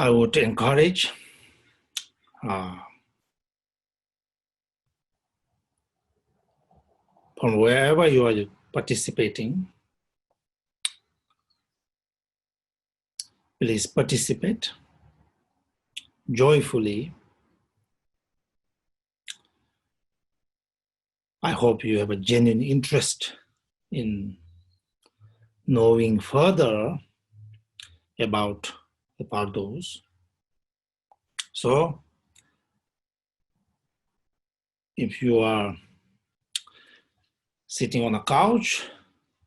I would encourage from wherever you are participating, please participate joyfully. I hope you have a genuine interest in knowing further about the Bardos. So, if you are sitting on a couch,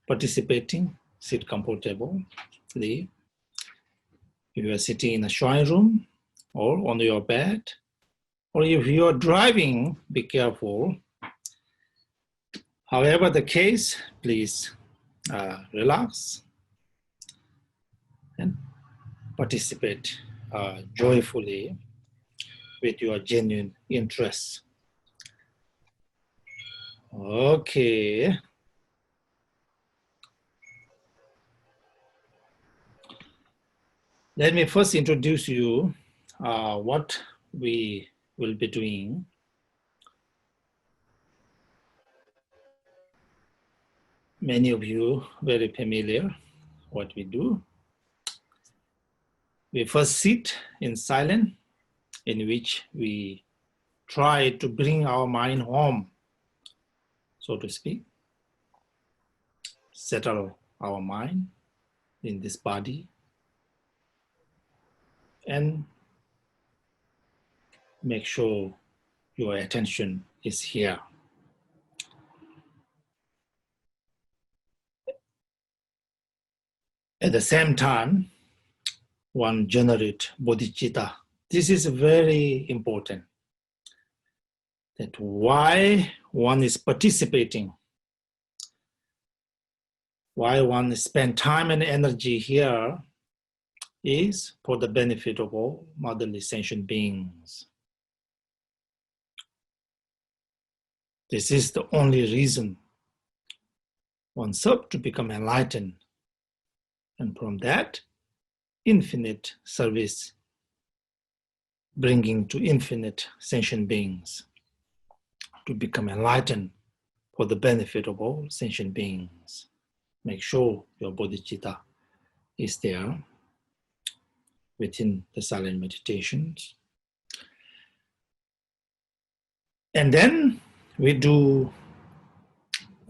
participating, sit comfortably. If you are sitting in a shrine room or on your bed, or if you are driving, be careful. However the case, please relax and participate joyfully with your genuine interests. Okay. Let me first introduce you what we will be doing. Many of you very familiar what we do. We first sit in silence, in which we try to bring our mind home, so to speak, settle our mind in this body, and make sure your attention is here. At the same time, one generate bodhicitta. This is very important. That why one is participating, why one spend time and energy here is for the benefit of all motherly sentient beings. This is the only reason one serves to become enlightened, and from that, infinite service, bringing to infinite sentient beings to become enlightened for the benefit of all sentient beings. Make sure your bodhicitta is there within the silent meditations. And then we do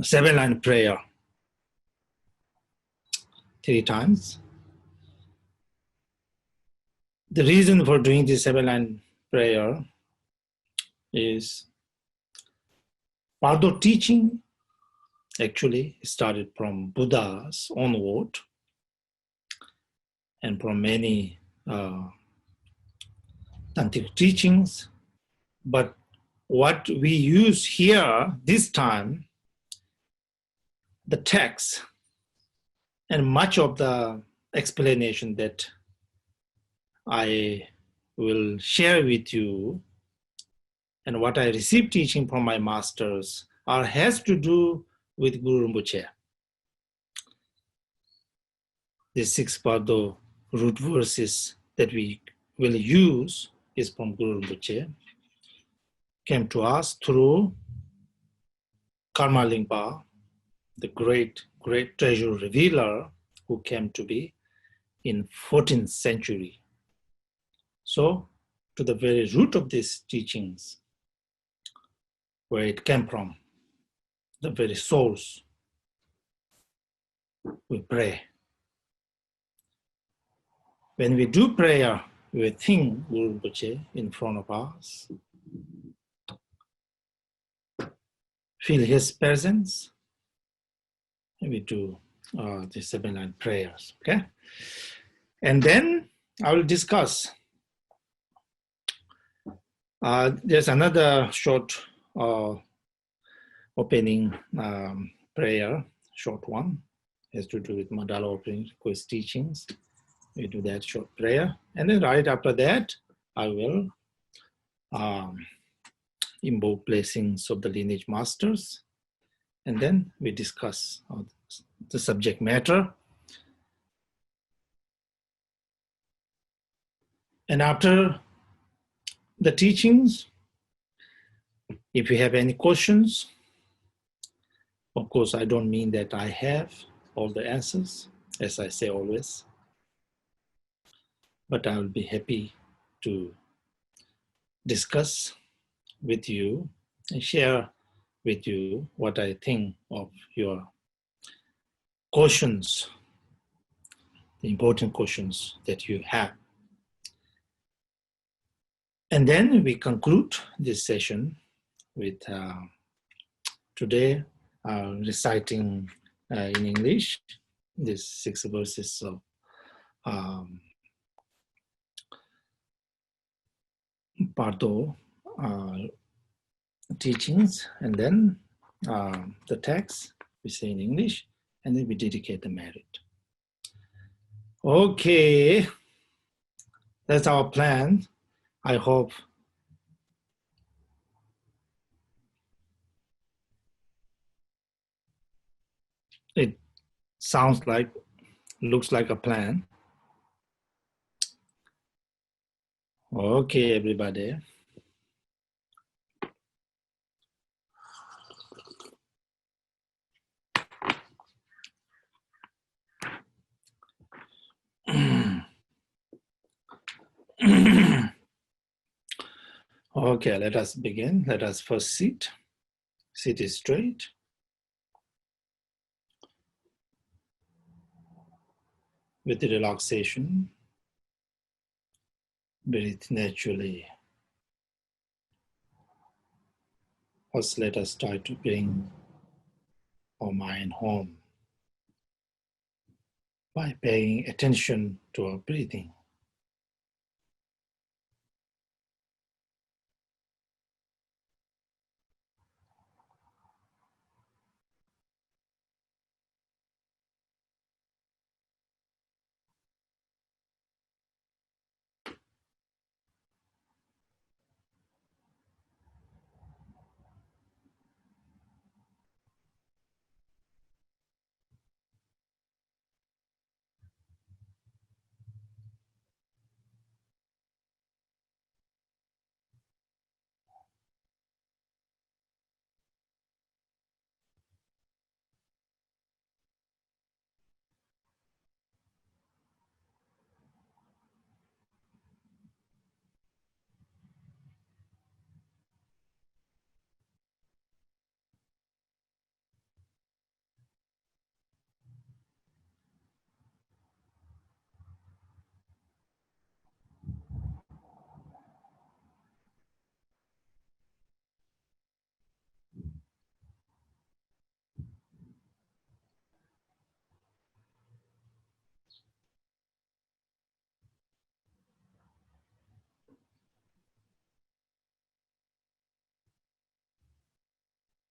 7-line prayer 3 times. The reason for doing this 7-line prayer is Bardo teaching actually started from Buddha's onward and from many tantric teachings. But what we use here this time, the text and much of the explanation that I will share with you and what I received teaching from my masters has to do with Guru Rinpoche. The 6 Bardo root verses that we will use is from Guru Rinpoche. Came to us through Karma Lingpa, the great treasure revealer who came to be in 14th century. So, to the very root of these teachings, where it came from, the very source, we pray. When we do prayer, we think Guru Rinpoche in front of us, feel his presence, and we do the 7-line prayers, okay? And then I will discuss. There's another short opening prayer, short one, has to do with Mandala opening quiz teachings. We do that short prayer, and then right after that, I will invoke blessings of the lineage masters, and then we discuss the subject matter. And after the teachings, if you have any questions, of course, I don't mean that I have all the answers, as I say always, but I will be happy to discuss with you and share with you what I think of your questions, the important questions that you have. And then we conclude this session with today reciting in English these 6 verses of Bardo teachings, and then the text we say in English, and then we dedicate the merit. Okay, that's our plan. I hope it sounds like, looks like a plan. Okay, everybody. Okay, let us begin. Let us first sit. Sit straight. With the relaxation, breathe naturally. First, let us try to bring our mind home by paying attention to our breathing.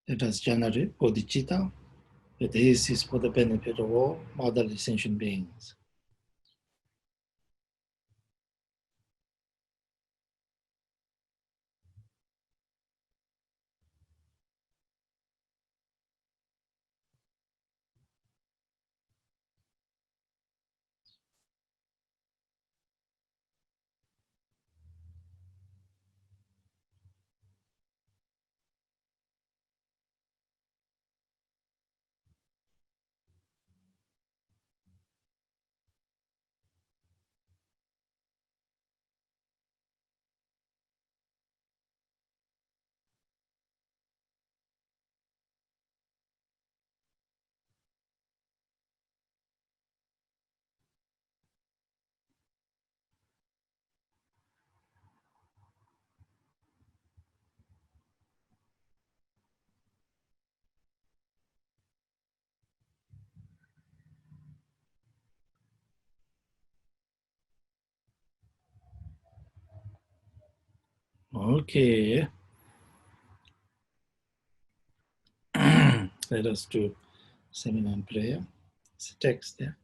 Let us generate bodhicitta. This is for the benefit of all motherly sentient beings. Okay. Let us do Everland Prayer. It's a text there.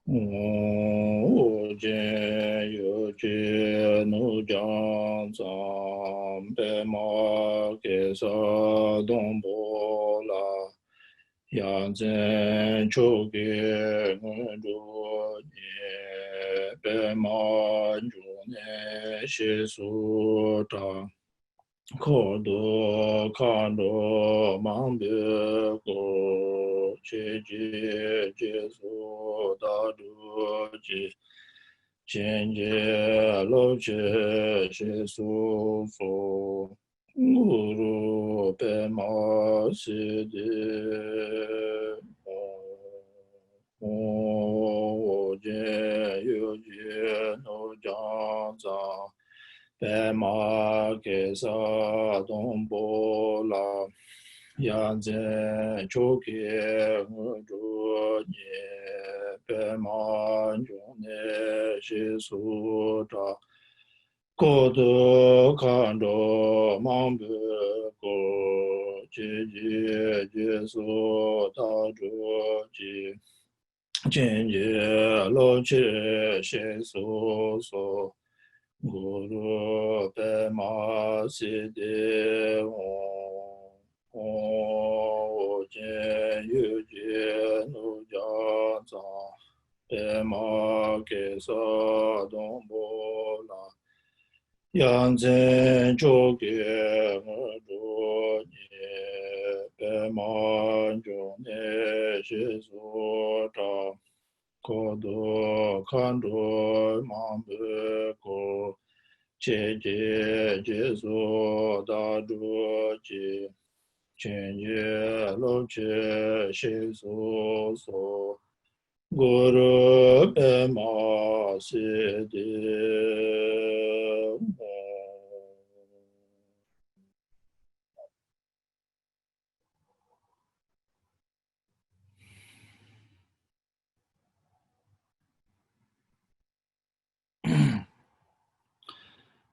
我见有见怒将藏白马给萨东波拉，扬真出给我着念白马中年些苏张。可多看着忙别过，切切结束大主节，渐渐老切些舒服，我如白马西的我见有见我将长。白马给萨东波拉，扬真出给我着念，白马中的是苏扎，高头看着忙不过，姐姐结束大着急，渐渐老去些苏苏。Guru Pema Siddhi Om Jen Yu Jie Nu Jia Zang Pema Ke Sa Dong Bo La Yang Zhen Zhou Ge Nge Zhu Nie Pema Zhong Ne Shi Su Zhang Ko Do Kan Du Mang Bu Ko 切结结束大主机，千结老切谁所所，古鲁白马西的我。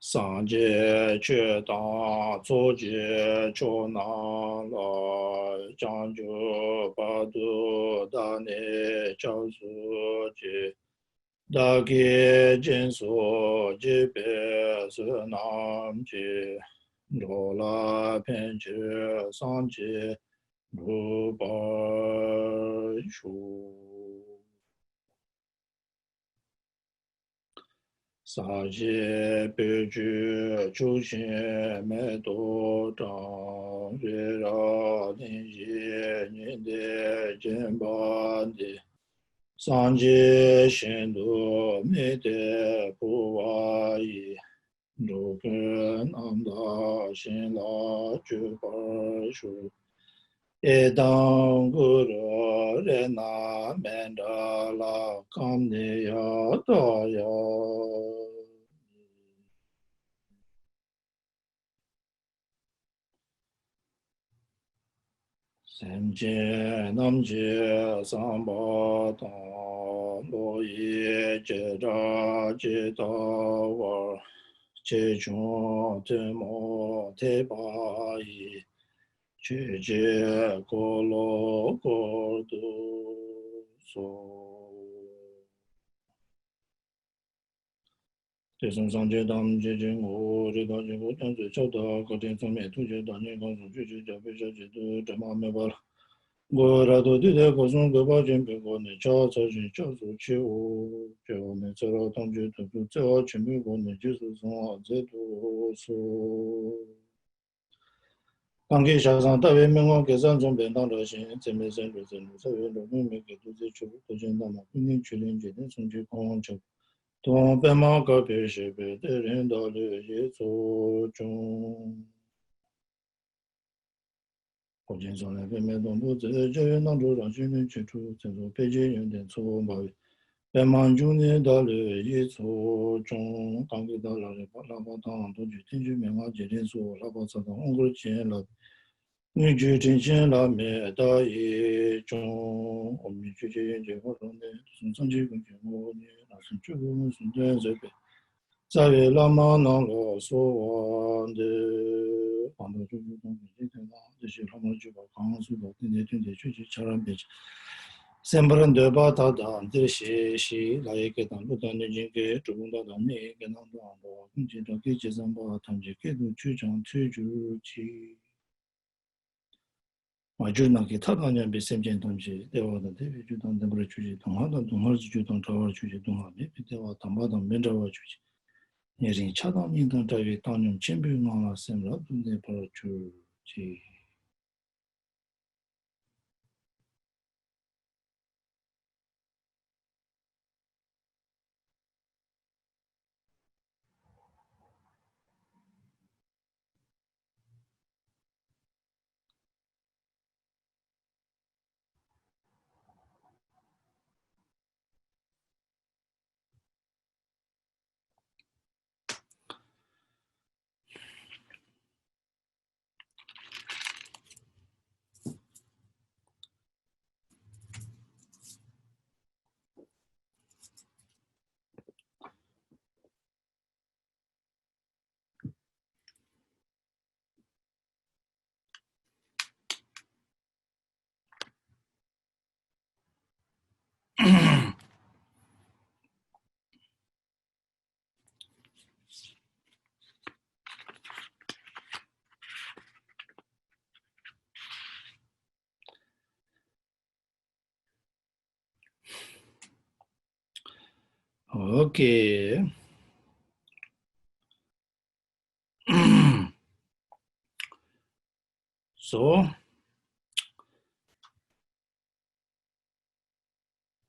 上界却当左界就拿来将就把度大内教书界大概见所界别是南界罗拉偏界上界如白树萨界北居出现没多长，月绕天界年的肩膀的，上界显多没得不怀疑，如根安达新拉就把手。一当古罗人那门着了，康尼亚大呀。三界南界三宝堂，罗耶接扎接达瓦，接穷天摩天巴依。去接过罗过度所，这生上界当接近我，这当接我当最超的各天方面突厥当年刚从去去加被小姐都这么没办了。我来到地铁高松各把件别过内家财经小组起舞，就内在了当局突出最好全美国内就是从这都说。当给下上大为民光给上中边当着先，这没生就生，这为农民没给都在出，都见到嘛，今年去年节的从去光球，东北马个别西北的人到了也做中，我见上来北面东部在这边当中让军人去出，在做北京有点错嘛，北满中年到了也做中，刚给到了喇叭堂，都去听取民光节点说，喇叭车上我过见了。你去听见了没？大一中，我们去见研究活动的，从上去跟前我呢，那是这个是在这边，在为拉玛那罗说完的，放到就是东西的嘛，这些他们就把刚刚说的天天去吃人别去。Sembran deba ta da andir shi la ye ke dan lu dan jin ke tu da dan ne ke nan da bo jin da ke je zam ba tan je ke du chu chang chu ju chi ma ju na ke ta dan be sem jen dan ji de wa da de ju dan de bru chu ji dong ha da dong ha ju dong ta wa chu ji dong ha be de wa tam ba dan men da wa chu ji ne rin cha dan yin dan da ye dan nyum chen bu ma la sem la du de pa chu ji. Okay. So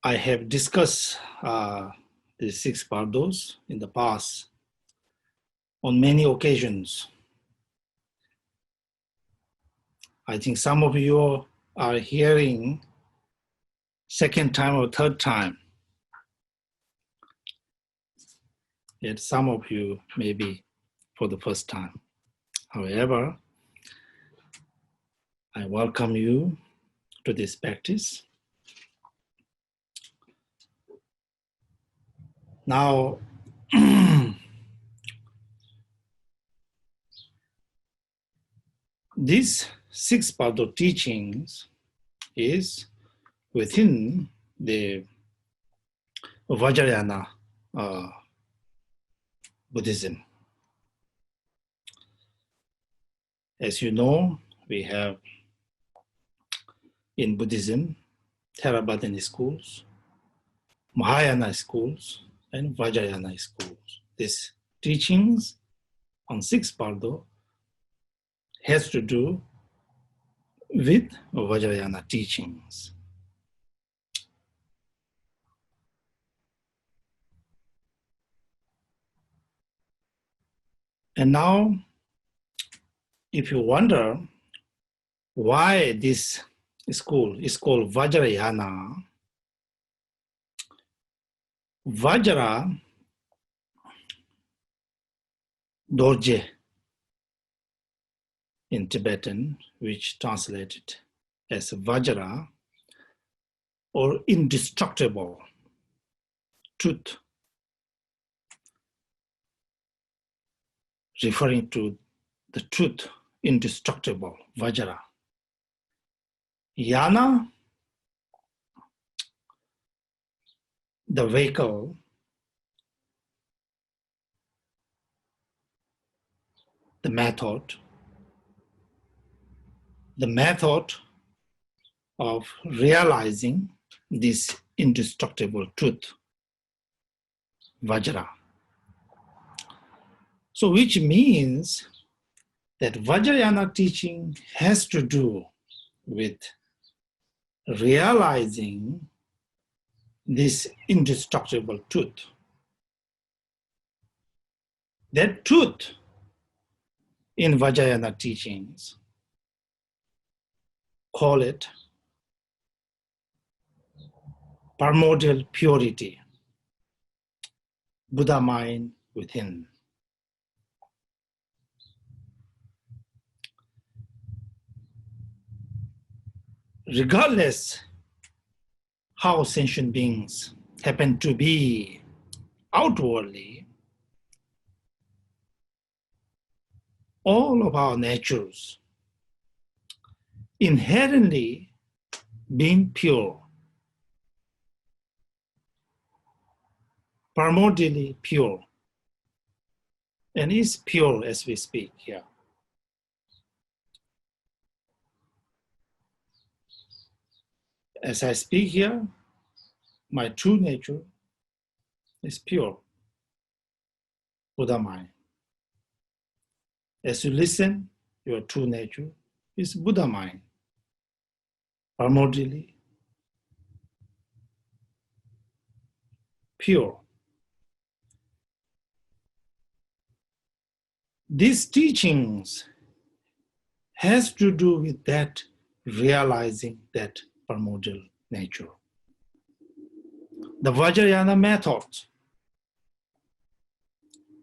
I have discussed the six bardos in the past on many occasions. I think some of you are hearing second time or third time. Yet some of you maybe for the first time. However, I welcome you to this practice. Now, these six Bardo teachings is within the Vajrayana Buddhism. As you know, we have in Buddhism, Theravada schools, Mahayana schools, and Vajrayana schools. These teachings on six Bardo has to do with Vajrayana teachings. And now, if you wonder why this school is called Vajrayana, Vajra, Dorje in Tibetan, which translated as Vajra, or indestructible truth, referring to the truth, indestructible, Vajra. Yana, the vehicle, the method of realizing this indestructible truth, Vajra. So which means that Vajrayana teaching has to do with realizing this indestructible truth. That truth in Vajrayana teachings, call it primordial purity, Buddha mind within. Regardless how sentient beings happen to be outwardly, all of our natures inherently being pure, primordially pure, and is pure as we speak here. As I speak here, my true nature is pure, Buddha mind. As you listen, your true nature is Buddha mind, primordially pure. These teachings has to do with that, realizing that primordial nature. The Vajrayana Method,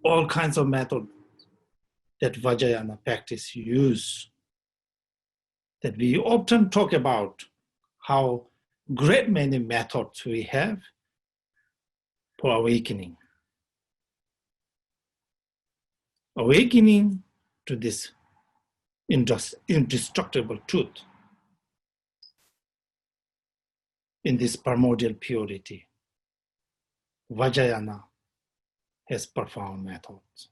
all kinds of methods that Vajrayana practice use, that we often talk about how great many methods we have for awakening. Awakening to this indestructible truth in this primordial purity. Vajrayana has profound methods.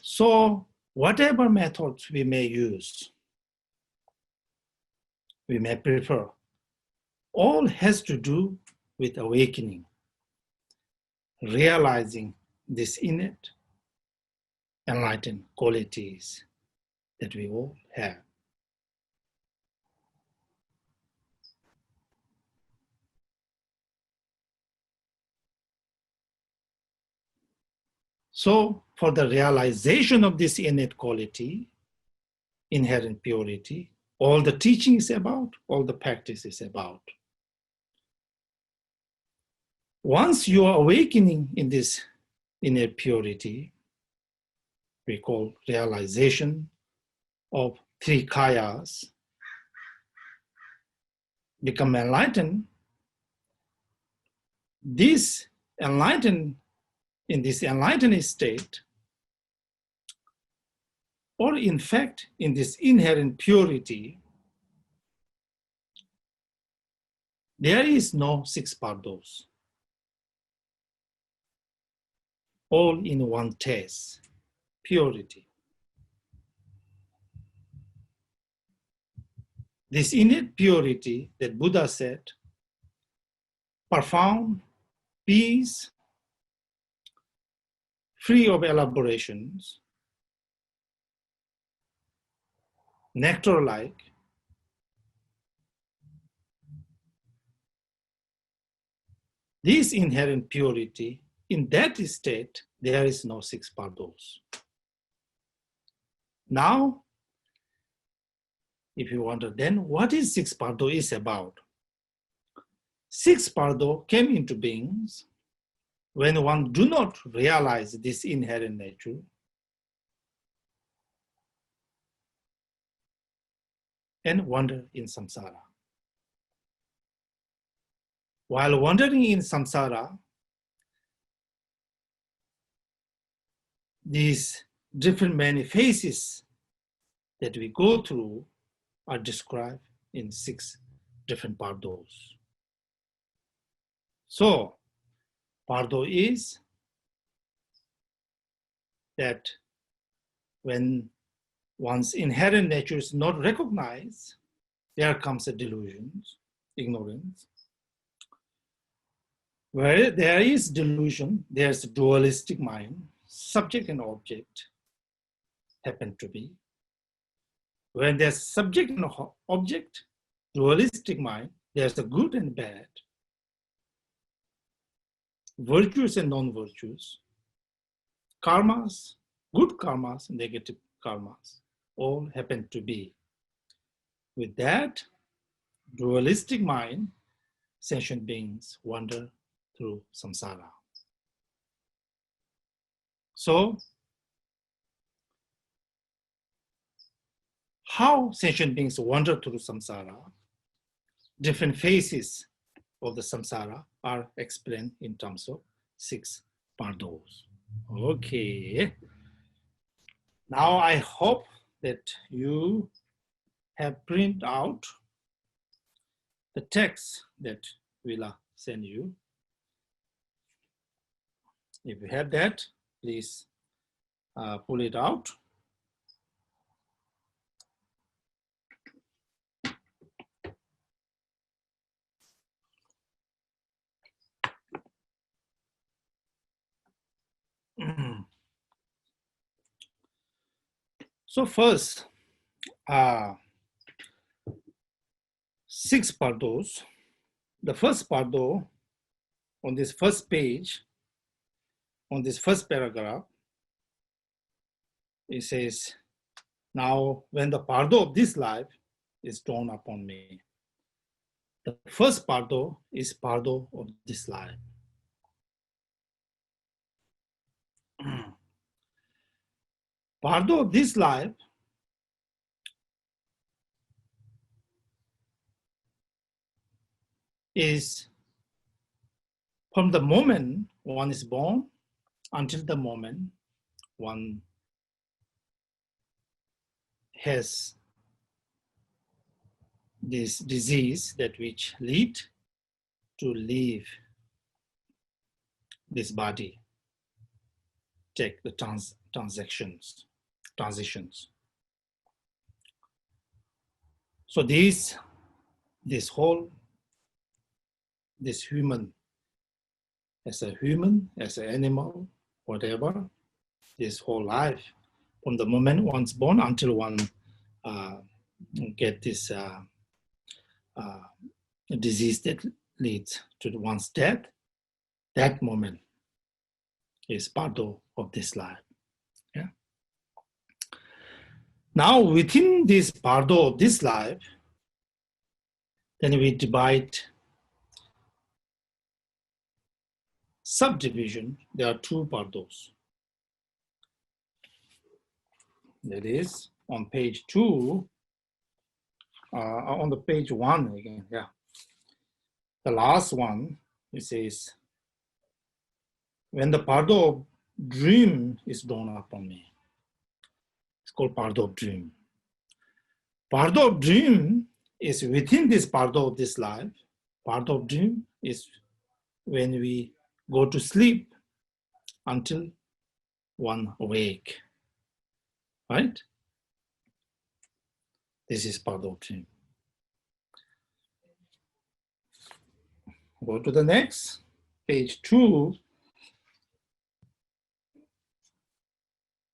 So whatever methods we may use, we may prefer, all has to do with awakening, realizing this innate enlightened qualities that we all have. So for the realization of this innate quality, inherent purity, all the teaching is about, all the practice is about. Once you are awakening in this innate purity, we call realization of three kayas, become enlightened. This enlightened, in this enlightened state, or in fact, in this inherent purity, there is no six bardos, all in one taste, purity. This innate purity that Buddha said, profound, peace, free of elaborations, nectar-like, this inherent purity, in that state, there is no six bardos. Now, if you wonder, then what is six bardo is about? Six bardo came into beings when one do not realize this inherent nature and wander in samsara. While wandering in samsara, these different many phases that we go through are described in six different bardos. So, bardo is that when one's inherent nature is not recognized, there comes a delusion, ignorance. Where there is delusion, there's a dualistic mind, subject and object happen to be. When there's subject and object, dualistic mind, there's the good and bad, virtues and non-virtues, karmas, good karmas, negative karmas, all happen to be. With that dualistic mind, sentient beings wander through samsara. So, how sentient beings wander through samsara, different phases of the samsara are explained in terms of six bardos. Okay. Now I hope that you have printed out the text that we'll send you. If you have that, please pull it out. So first, 6 Bardos. The first Bardo on this first page, on this first paragraph, it says, now when the Bardo of this life is dawned upon me. The first Bardo is Bardo of this life. Bardo of this life is from the moment one is born until the moment one has this disease that which lead to leave this body, take the transitions. So this human, as an animal, whatever, this whole life, from the moment one's born until one get this disease that leads to one's death, that moment is Bardo of this life. Yeah. Now within this Bardo of this life, then we divide subdivision. There are 2 Bardos. That is on page 2, on the page 1 again, yeah. The last one, it says, when the Bardo of dream is dawned upon me. It's called Bardo of dream. Bardo of dream is within this Bardo of this life. Bardo of dream is when we go to sleep until one awake, right? This is Bardo of dream. Go to the next, page 2.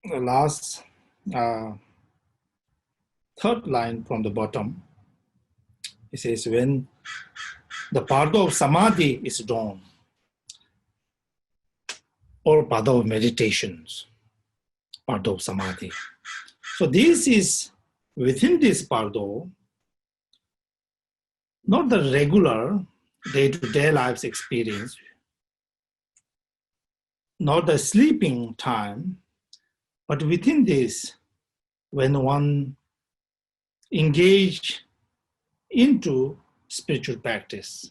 The last third line from the bottom. It says, when the Bardo of samadhi is dawned, or Bardo of meditations, Bardo of samadhi. So this is within this Bardo, not the regular day-to-day life's experience, not the sleeping time, but within this, when one engage into spiritual practice.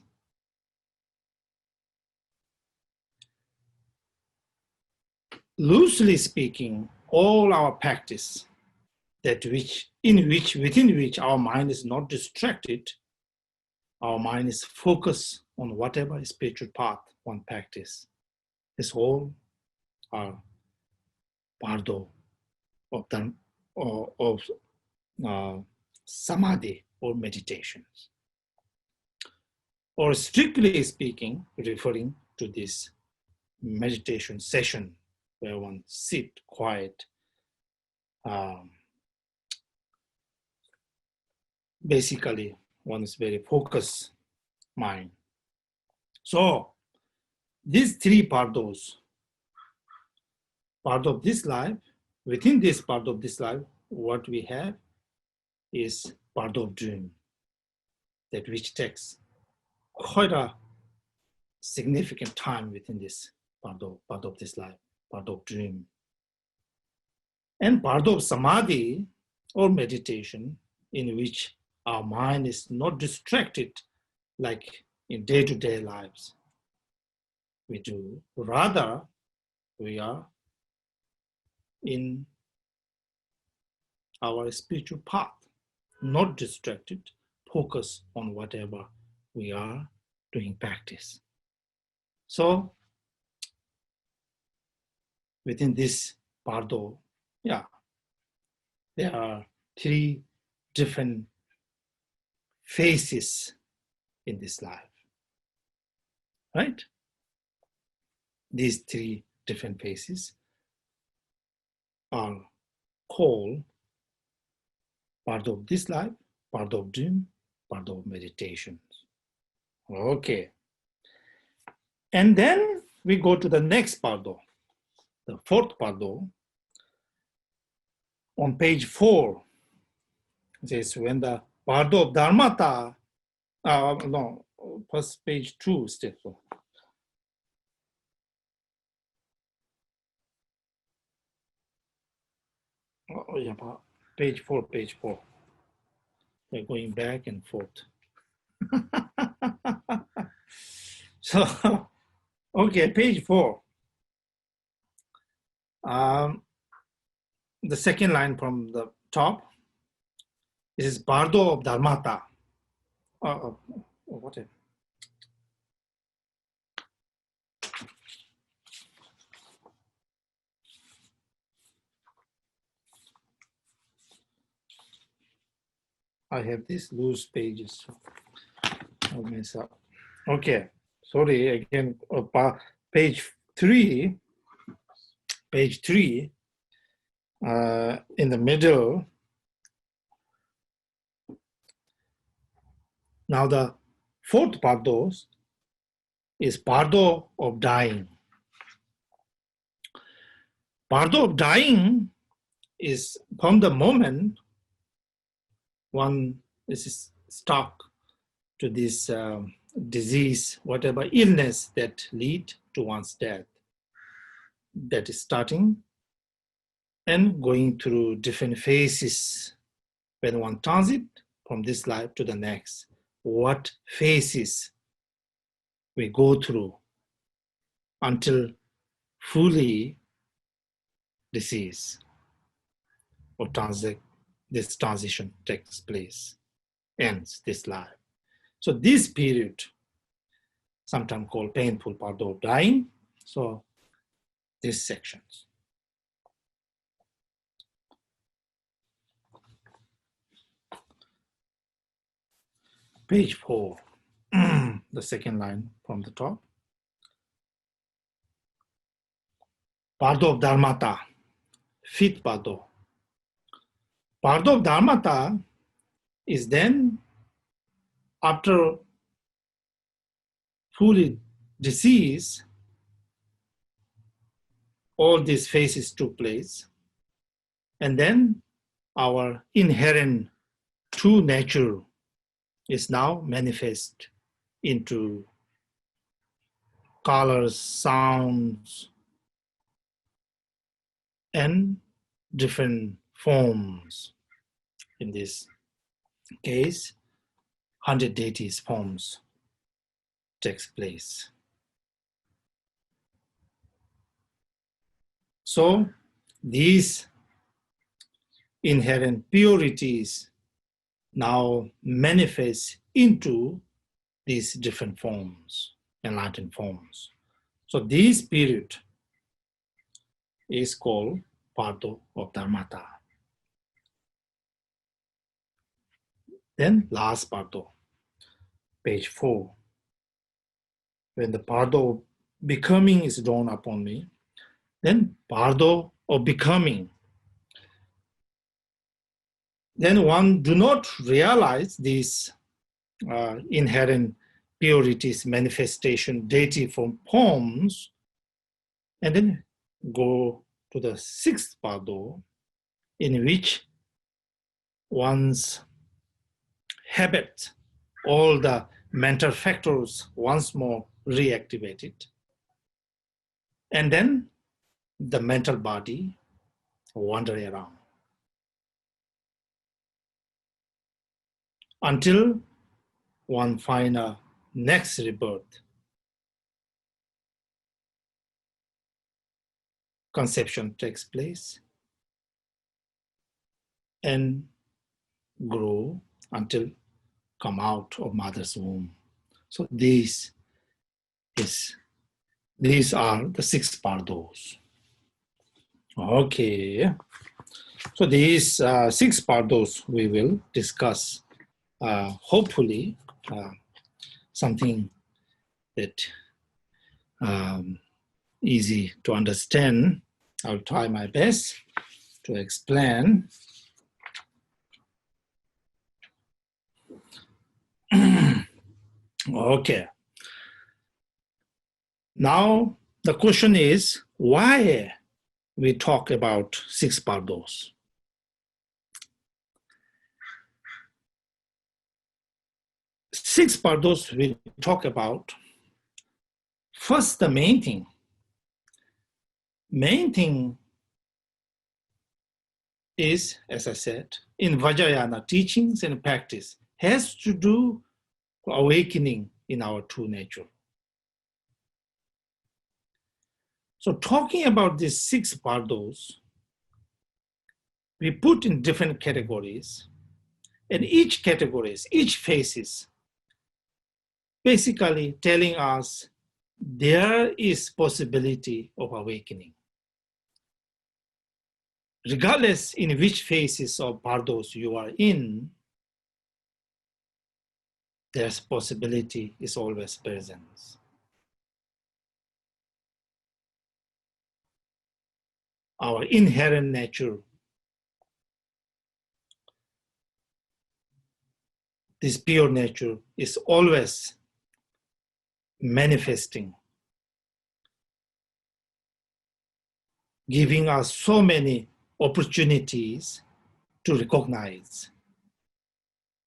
Loosely speaking, all our practice within which our mind is not distracted, our mind is focused on whatever spiritual path one practice. This all are Bardo of samadhi or meditations. Or strictly speaking, referring to this meditation session where one sit quiet, basically one is very focused mind. So these 3 Bardos, Bardo of this life, within this Bardo of this life, what we have is Bardo of dream, that which takes quite a significant time within this Bardo of this life, Bardo of dream. And Bardo of samadhi or meditation, in which our mind is not distracted like in day-to-day lives we do. Rather, we are in our spiritual path, not distracted, focus on whatever we are doing practice. So within this Bardo, there are three different phases in this life, right? These three different phases are called Bardo of this life, Bardo of dream, Bardo of meditations. Okay. And then we go to the next Bardo, the fourth Bardo. On page 4, it says, when the Bardo of Dharmata, no, first page 2, step 4. Oh, yeah, page 4, page 4. They're going back and forth. So, okay, page 4. The second line from the top, this is Bardo of Dharmata. What? I have these loose pages. I'll mess up. Okay, sorry again. Page 3. Page 3. In the middle. Now the fourth Bardo is Bardo of dying. Bardo of dying is from the moment one is stuck to this disease, whatever illness that lead to one's death, that is starting and going through different phases. When one transit from this life to the next, what phases we go through until fully disease or this transition takes place, ends this life. So this period, sometimes called painful Bardo of dying. So these sections. Page 4, the second line from the top. Bardo of Dharmata, fifth Bardo. Bardo of Dharmata is then, after fully disease, all these phases took place, and then our inherent true nature is now manifest into colors, sounds, and different forms. In this case, 100 deities forms takes place. So these inherent purities now manifest into these different forms, enlightened forms. So this period is called Bardo of Dharmata. Then last Bardo, page 4. When the Bardo of becoming is dawned upon me, then Bardo of becoming. Then one do not realize these inherent purities, manifestation, deity from forms, and then go to the sixth Bardo, in which one's habit, all the mental factors once more reactivated. And then the mental body wander around until one find a next rebirth. Conception takes place and grow until come out of mother's womb. So these are the 6 Bardos. Okay. So these 6 Bardos we will discuss. Hopefully, something that easy to understand. I'll try my best to explain. Okay. Now the question is why we talk about 6 Bardos. Six Bardos we talk about. First, the main thing. Main thing is, as I said, in Vajrayana teachings and practice, has to do with awakening in our true nature. So talking about these 6 Bardos, we put in different categories, and each categories, each phases, basically telling us there is possibility of awakening. Regardless in which phases of Bardos you are in, there's possibility is always present. Our inherent nature, this pure nature, is always manifesting, giving us so many opportunities to recognize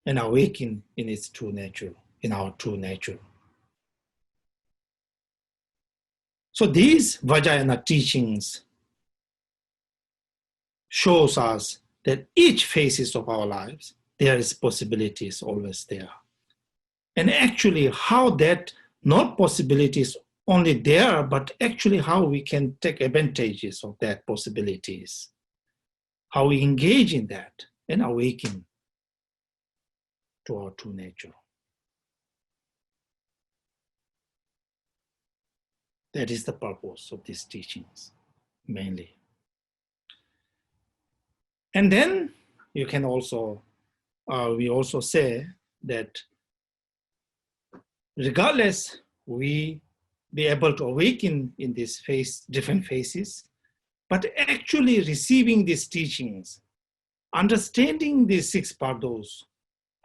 and awaken in its true nature, in our true nature. So these Vajrayana teachings shows us that each phases of our lives, there is possibilities always there. And actually how that not possibilities only there, but actually how we can take advantages of that possibilities, how we engage in that and awaken to our true nature. That is the purpose of these teachings, mainly. And then you can also, we also say that regardless we be able to awaken in this phase, different phases, but actually receiving these teachings, understanding these 6 Bardos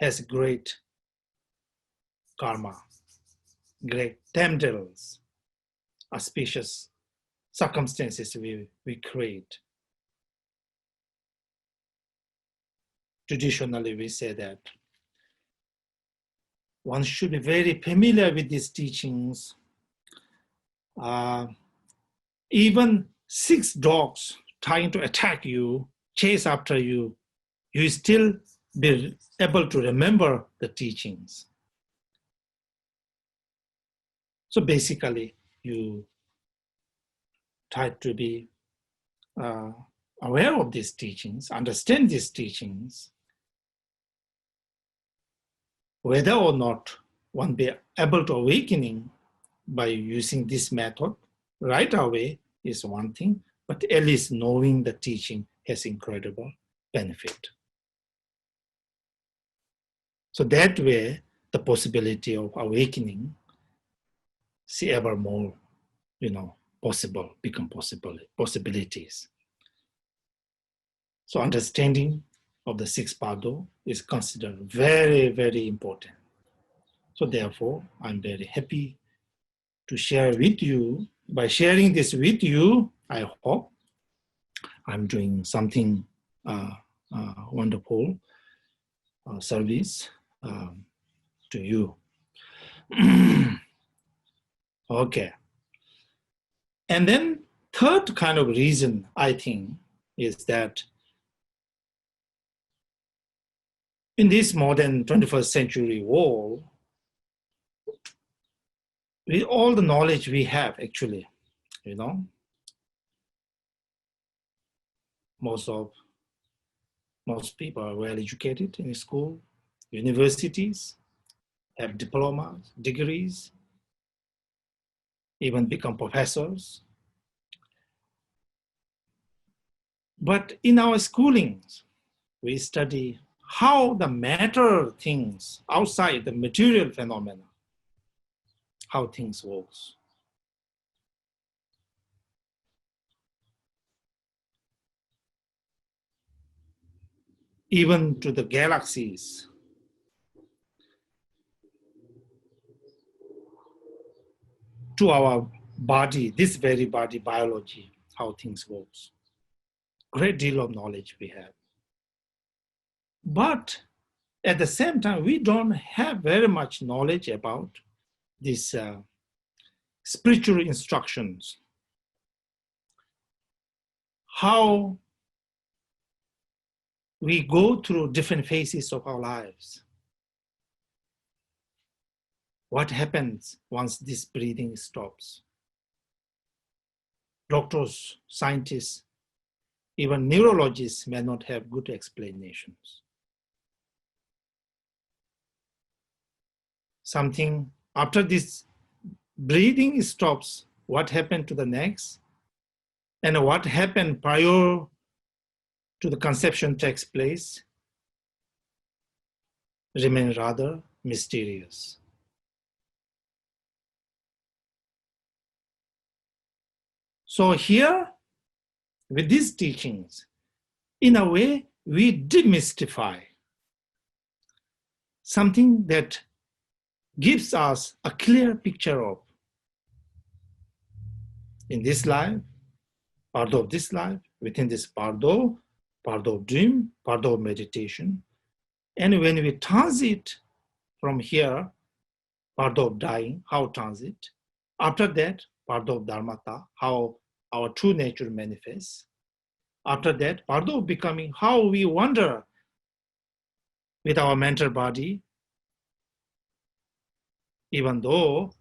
has great karma, great temporals, auspicious circumstances we create. Traditionally, we say that one should be very familiar with these teachings. Even 6 dogs trying to attack you, chase after you, you still be able to remember the teachings. So basically, you try to be aware of these teachings, understand these teachings, whether or not one be able to awakening by using this method right away is one thing, but at least knowing the teaching has incredible benefit. So that way, the possibility of awakening see ever more, possible, become possibilities. So understanding of the 6 Bardo is considered very, very important. So therefore, I'm very happy to share with you. By sharing this with you, I hope I'm doing something wonderful service to you. Okay. And then third kind of reason, I think, is that in this modern 21st century world, with all the knowledge we have, actually, most people are well educated in school, universities, have diplomas, degrees, even become professors. But in our schoolings, we study how the matter things outside the material phenomena, how things works. Even to the galaxies, to our body, this very body, biology, how things works. Great deal of knowledge we have. But at the same time, we don't have very much knowledge about these spiritual instructions, how we go through different phases of our lives. What happens once this breathing stops? Doctors, scientists, even neurologists may not have good explanations. Something after this breathing stops, what happened to the next? And what happened prior to the conception takes place remain rather mysterious. So here, with these teachings, in a way, we demystify something that gives us a clear picture of, in this life, Bardo of this life, within this Bardo of dream, Bardo of meditation. And when we transit from here, Bardo of dying, how transit. After that, Bardo of dharmata, how our true nature manifests. After that, Bardo of becoming, how we wander with our mental body, even though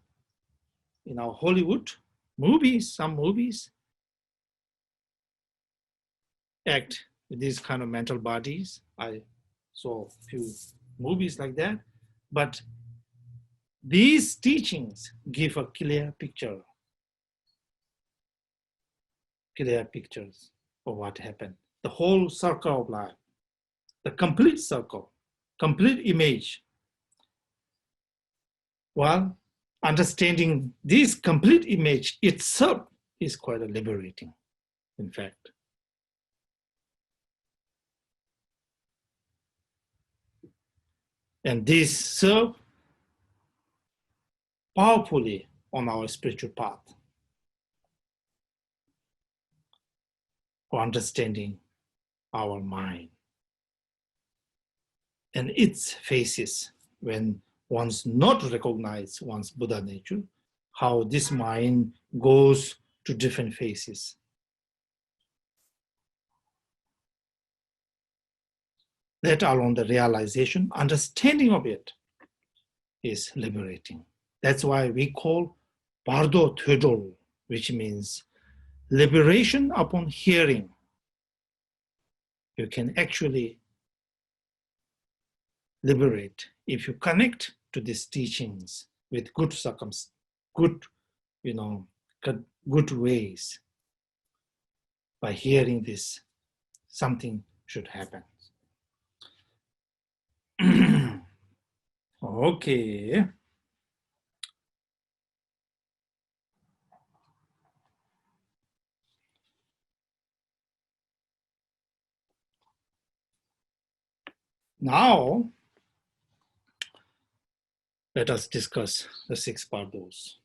in our Hollywood movies, some movies act with these kind of mental bodies. I saw a few movies like that, but these teachings give a clear pictures of what happened. The whole circle of life, the complete circle, complete image. Well, understanding this complete image itself is quite liberating, in fact. And this serves powerfully on our spiritual path for understanding our mind and its phases when one's not recognize one's Buddha nature, how this mind goes to different phases. Let alone the realization, understanding of it is liberating. That's why we call Bardo Tödol, which means liberation upon hearing. You can actually liberate if you connect to these teachings with good good ways. By hearing this, something should happen. Okay. Now, let us discuss the 6 Bardos.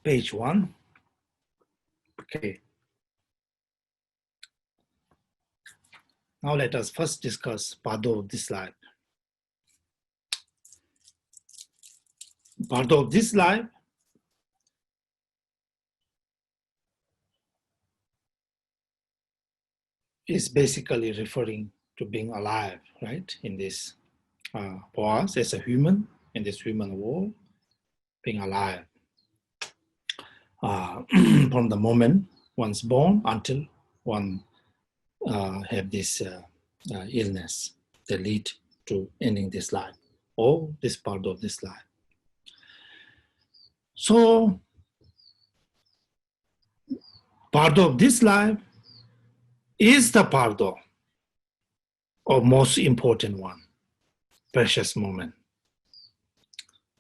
Page 1. Okay. Now let us first discuss Bardo of this life. Bardo of this life is basically referring to being alive, right? In this, for us as a human, in this human world, being alive. From the moment one's born until one have this illness that lead to ending this life or this part of this life. So part of this life is the Bardo, or most important one, precious moment.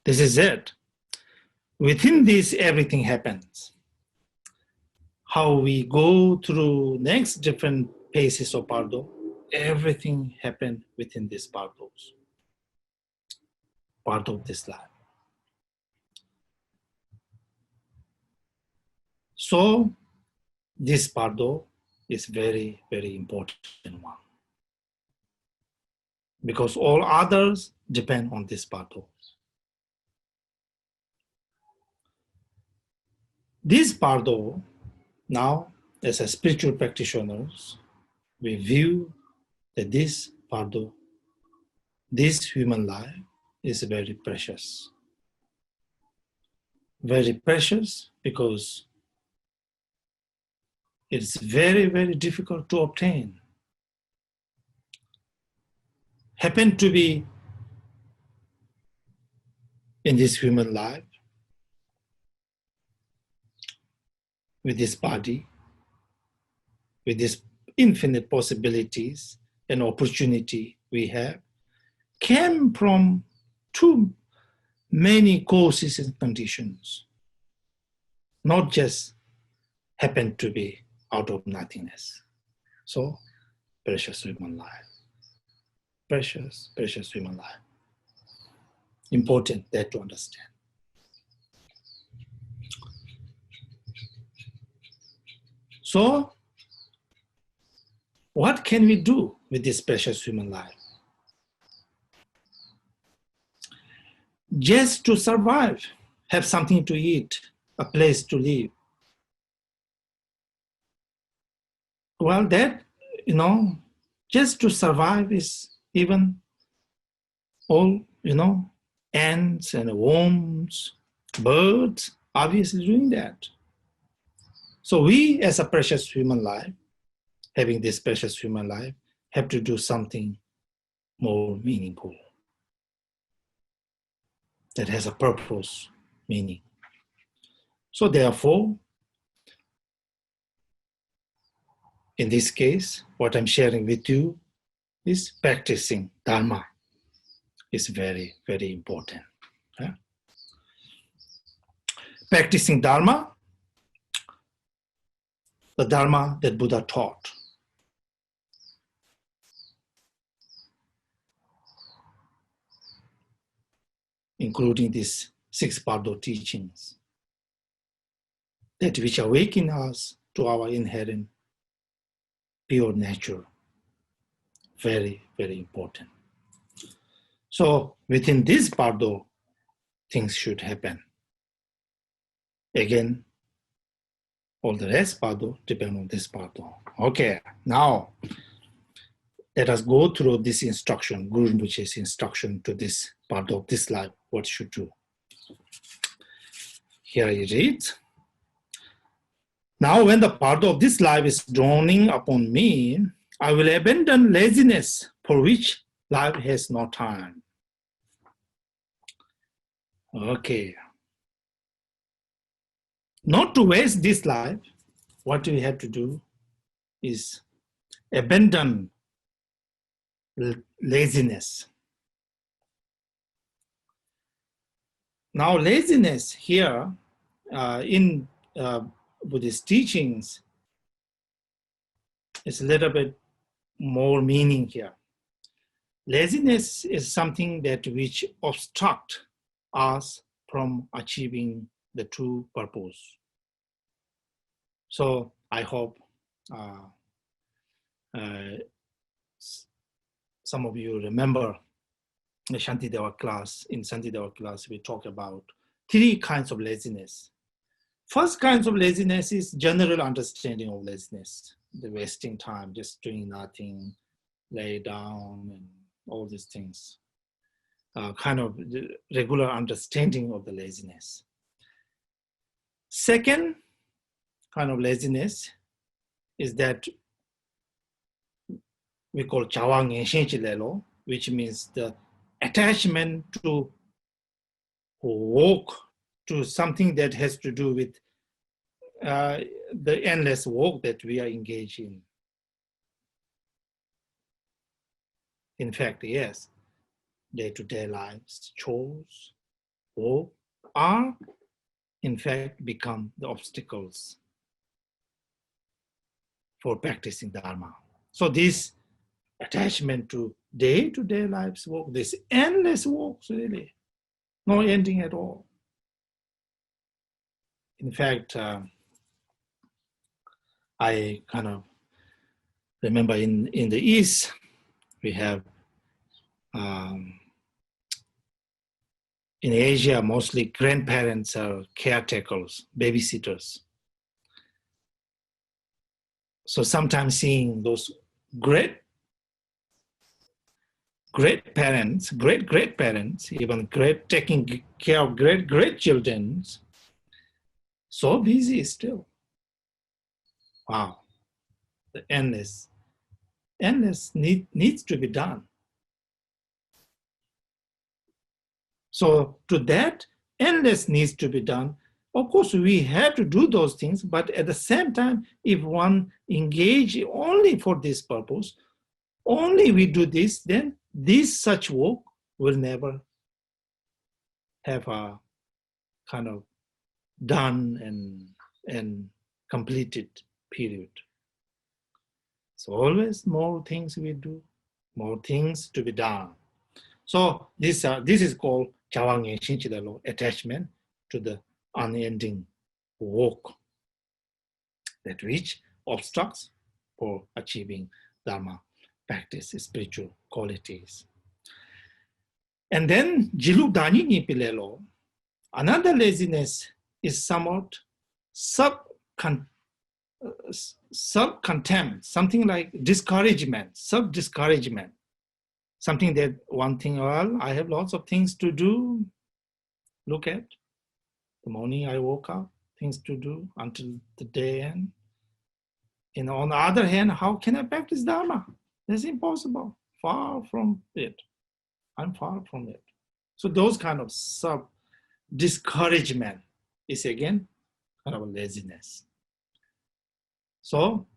This is it. Within this, everything happens. How we go through next different phases of Bardo, everything happened within this Bardos, part of this life. So this Bardo is very, very important one, because all others depend on this Bardo. This Bardo, now as a spiritual practitioners, we view that this Bardo, this human life, is very precious. Very precious because it's very, very difficult to obtain. Happen to be in this human life with this body, with these infinite possibilities and opportunity we have, came from too many causes and conditions, not just happened to be out of nothingness. So, precious human life. Precious, precious human life. Important that to understand. So, what can we do with this precious human life? Just to survive, have something to eat, a place to live. Well, that, just to survive is even all, ants and worms, birds, obviously doing that. So we, as a precious human life, having this precious human life, have to do something more meaningful that has a purpose, meaning. So therefore, in this case, what I'm sharing with you is practicing Dharma is very, very important. Practicing Dharma, the Dharma that Buddha taught. Including these 6 Bardo teachings that which awaken us to our inherent pure nature. Very, very important. So within this Bardo, things should happen. Again, all the rest Bardo depend on this Bardo. Okay, now let us go through this instruction, Guru Rinpoche's instruction to this Bardo of this life, what should do. Here it reads, now when the Bardo of this life is dawning upon me, I will abandon laziness for which life has no time. Okay. Not to waste this life, what we have to do is abandon laziness. Now laziness here in Buddhist teachings is a little bit more meaning here. Laziness is something that which obstruct us from achieving the true purpose. So I hope some of you remember the Shantideva class. In Shantideva class, we talk about 3 kinds of laziness. First kind of laziness is general understanding of laziness, the wasting time, just doing nothing, lay down, and all these things. Kind of the regular understanding of the laziness. Second kind of laziness is that we call Chawang Lelo, which means the attachment to walk, to something that has to do with the endless walk that we are engaged in. In fact, yes, day-to-day lives, chores, walk are in fact become the obstacles for practicing Dharma. So this attachment to day-to-day life's walk, this endless walks really, no ending at all. In fact, I kind of remember in the East, we have, in Asia, mostly grandparents are caretakers, babysitters. So sometimes seeing those great parents, great parents, even taking care of great children, so busy still. Wow, the endless needs to be done. So to that, endless needs to be done. Of course, we have to do those things, but at the same time, if one engage only for this purpose, only we do this, then this such work will never have a kind of done and completed period. So always more things we do, more things to be done. So this is called Chawang Shinchidalo, attachment to the unending work that which obstructs for achieving Dharma practice, spiritual qualities. And then Jilu Dani Nipilelo, another laziness is somewhat self-contempt, something like discouragement, self-discouragement. Something that one thing, well, I have lots of things to do. Look at the morning I woke up, things to do until the day end. And on the other hand, how can I practice Dharma? That's impossible. Far from it. I'm far from it. So those kind of self-discouragement is again kind of a laziness. So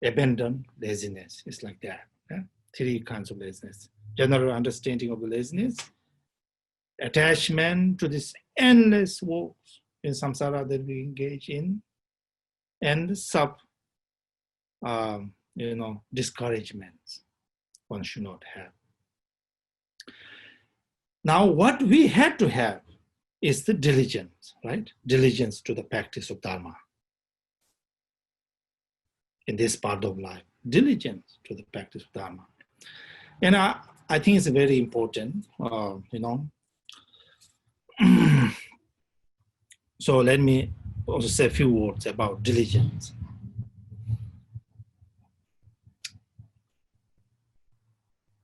abandon laziness is like that. Yeah? Three kinds of laziness. General understanding of the laziness, attachment to this endless walks in samsara that we engage in, and discouragements one should not have. Now, what we had to have is the diligence, right? Diligence to the practice of Dharma. In this part of life, diligence to the practice of Dharma. And I think it's very important, So let me also say a few words about diligence.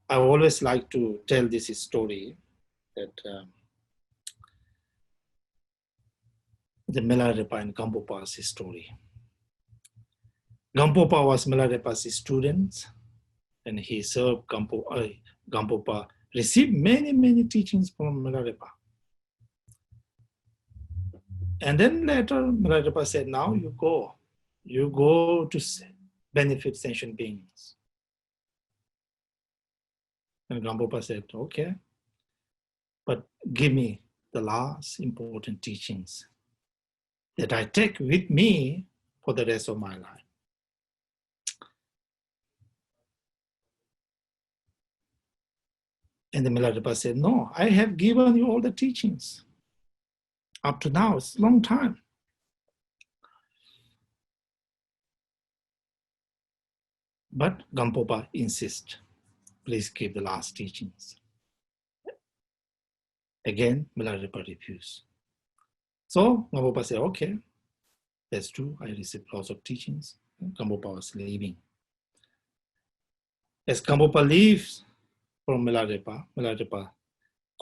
I always like to tell this story that the Milarepa and Gampopa's story. Gampopa was Milarepa's student, and he served Gampopa, received many teachings from Milarepa. And then later, Milarepa said, now you go to benefit sentient beings. And Gampopa said, okay, but give me the last important teachings that I take with me for the rest of my life. And the Milarepa said, no, I have given you all the teachings. Up to now, it's a long time. But Gampopa insists, please give the last teachings. Again, Milarepa refused. So Gampopa said, okay, that's true. I received lots of teachings. Gampopa was leaving. As Gampopa leaves from Milarepa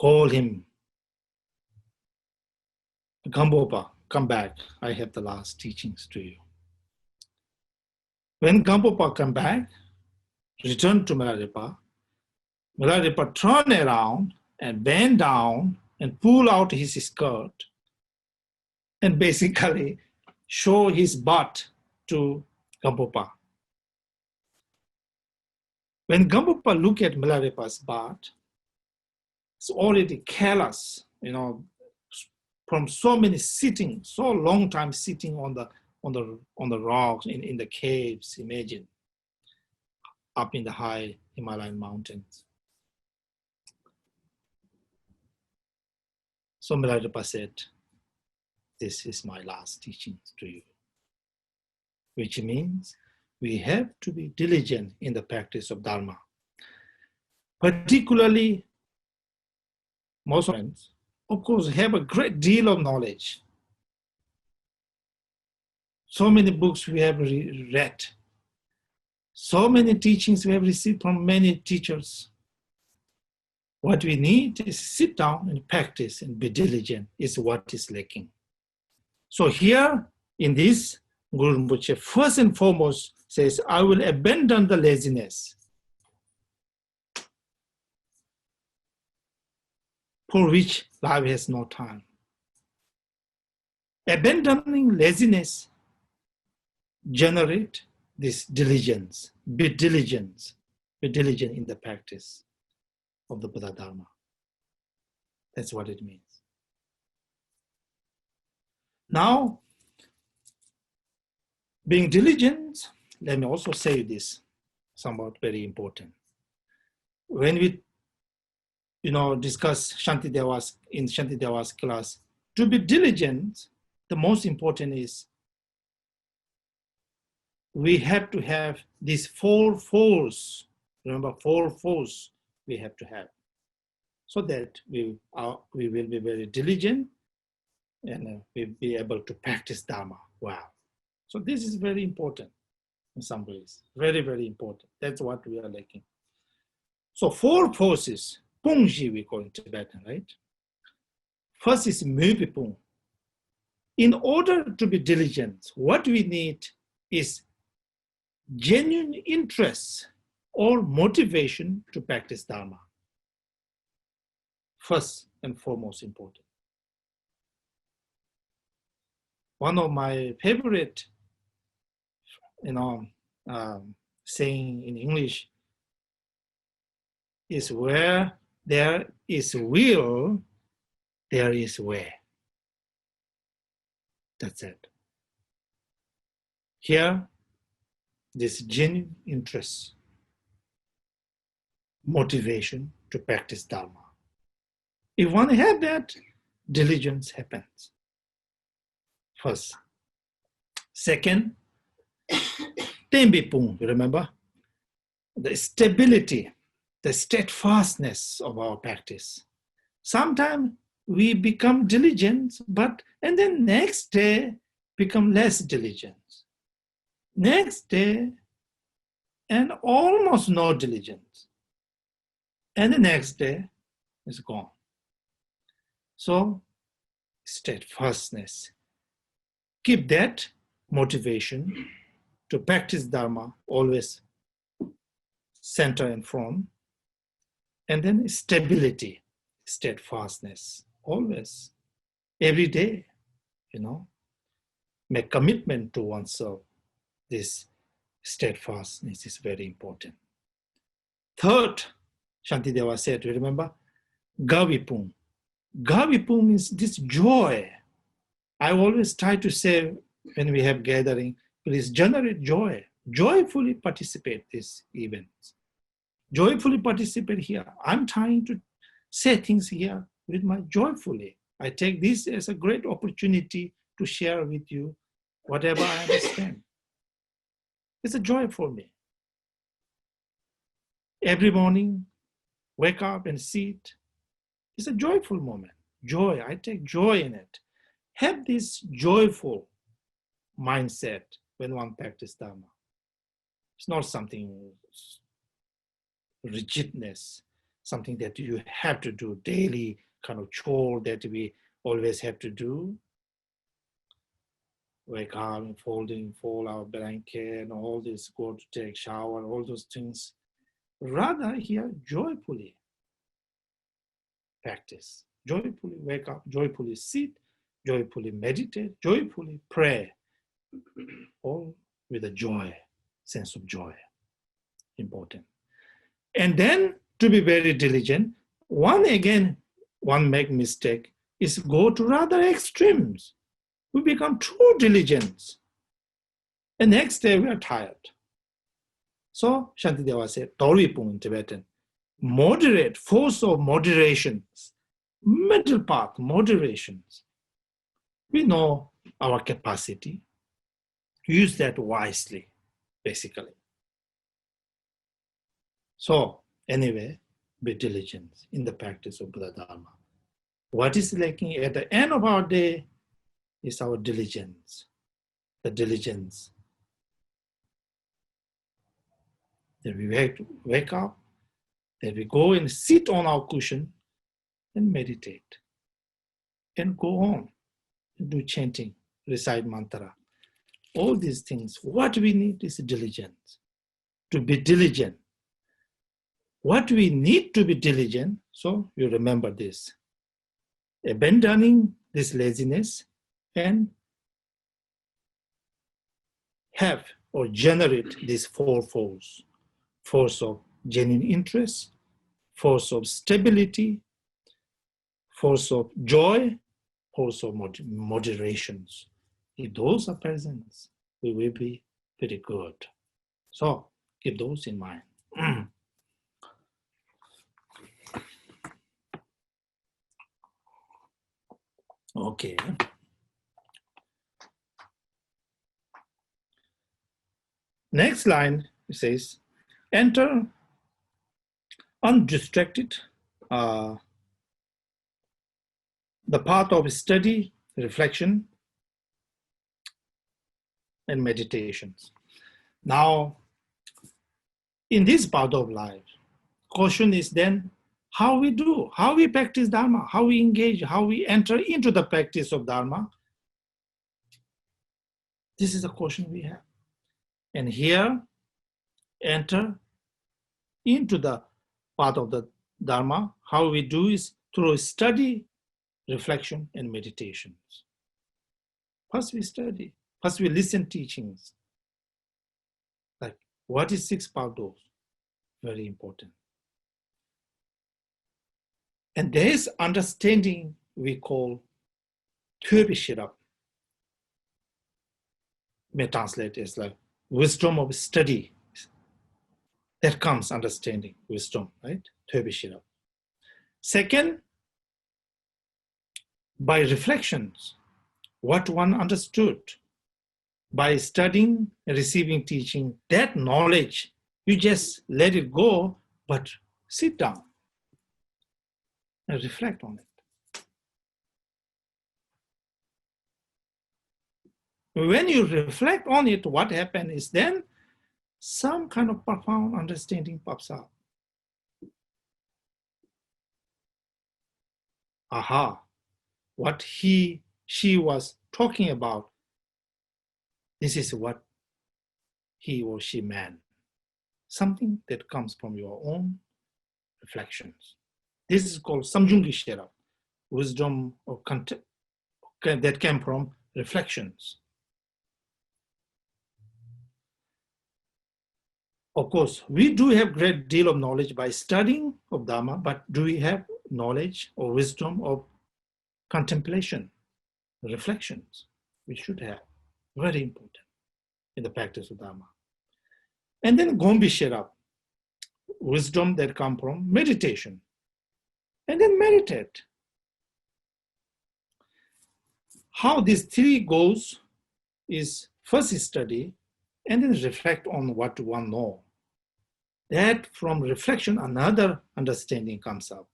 called him, Gampopa, come back. I have the last teachings to you. When Gampopa come back, return to Milarepa, Milarepa turn around and bend down and pull out his skirt and basically show his butt to Gampopa. When Gampopa look at Milarepa's butt, it's already callous, from so many sitting, so long time sitting on the rocks in the caves, imagine, up in the high Himalayan mountains. So Milarepa said, this is my last teaching to you, which means we have to be diligent in the practice of Dharma. Particularly, most friends, of course, have a great deal of knowledge. So many books we have read. So many teachings we have received from many teachers. What we need is sit down and practice and be diligent is what is lacking. So here in this, Guru Rinpoche first and foremost says, I will abandon the laziness for which life has no time. Abandoning laziness generate this diligence, be diligent in the practice of the Buddha Dharma. That's what it means. Now, being diligent, let me also say this, somewhat very important. When we discuss Shantideva's in Shantideva's class, to be diligent, the most important is we have to have these 4 forces. Remember, 4 forces we have to have, so that we will be very diligent and we'll be able to practice Dharma well. So this is very important in some ways, very, very important. That's what we are lacking. So 4 forces, Pungji we call in Tibetan, right? First is Mubipung. In order to be diligent, what we need is genuine interest or motivation to practice Dharma. First and foremost important. One of my favorite, saying in English is, where there is will, there is way. That's it. Here, this genuine interest, motivation to practice Dharma. If one has that, diligence happens. First. Second, Tenbipung, you remember? The stability, the steadfastness of our practice. Sometimes we become diligent, and then next day become less diligent. Next day, and almost no diligence. And the next day is gone. So, steadfastness. Keep that motivation to practice Dharma always center and front. And then stability, steadfastness, always, every day, make commitment to oneself. This steadfastness is very important. Third, Shantideva said, remember, Gavipung. Gavipung means this joy. I always try to say when we have gathering, please generate joy. Joyfully participate these events. Joyfully participate here. I'm trying to say things here with my joyfully. I take this as a great opportunity to share with you whatever I understand. It's a joy for me. Every morning, wake up and sit. It's a joyful moment. Joy, I take joy in it. Have this joyful mindset when one practices Dharma. It's not something rigidness, something that you have to do daily, kind of chore that we always have to do. wake up and fold our blanket, and all this, go to take shower, all those things. Rather, here, joyfully practice, joyfully wake up, joyfully sit, joyfully meditate, joyfully pray, all with a joy, sense of joy, important. And then to be very diligent, one make mistake is go to rather extremes. We become too diligent. The next day we are tired. So Shantideva said, Tauripung in Tibetan, moderate, force of moderations, middle path, moderations. We know our capacity. Use that wisely, basically. So anyway, be diligent in the practice of Buddha Dharma. What is lacking at the end of our day is our diligence. The diligence that we wake up, that we go and sit on our cushion and meditate and go on and do chanting, recite mantra. All these things, what we need is diligence, to be diligent. What we need to be diligent, so you remember this, abandoning this laziness and have or generate these four forces: force of genuine interest, force of stability, force of joy, force of moderations. If those are present, we will be pretty good. So keep those in mind. Okay. Next line, it says, enter undistracted, the path of study, reflection, and meditations. Now, in this part of life, question is then how we do, how we practice Dharma, how we engage, how we enter into the practice of Dharma. This is the question we have. And here, enter into the path of the Dharma. How we do is through study, reflection, and meditations. First we study, first we listen teachings. Like, what is six Bardo? Very important. And there is understanding we call Töbishirap. May translate as like wisdom of study. That comes understanding, wisdom, right? Töbishirap. Second, by reflections, what one understood. By studying and receiving teaching, that knowledge, you just let it go, but sit down and reflect on it. When you reflect on it, what happens is then some kind of profound understanding pops up. Aha, what she was talking about, this is what he or she meant. Something that comes from your own reflections. This is called Samjungi Shera, wisdom of that came from reflections. Of course, we do have great deal of knowledge by studying of Dharma, but do we have knowledge or wisdom of contemplation, reflections? We should have. Very important in the practice of Dharma. And then Gombi Shera, wisdom that come from meditation. And then meditate. How these three goes is first study and then reflect on what one know. That from reflection, another understanding comes up.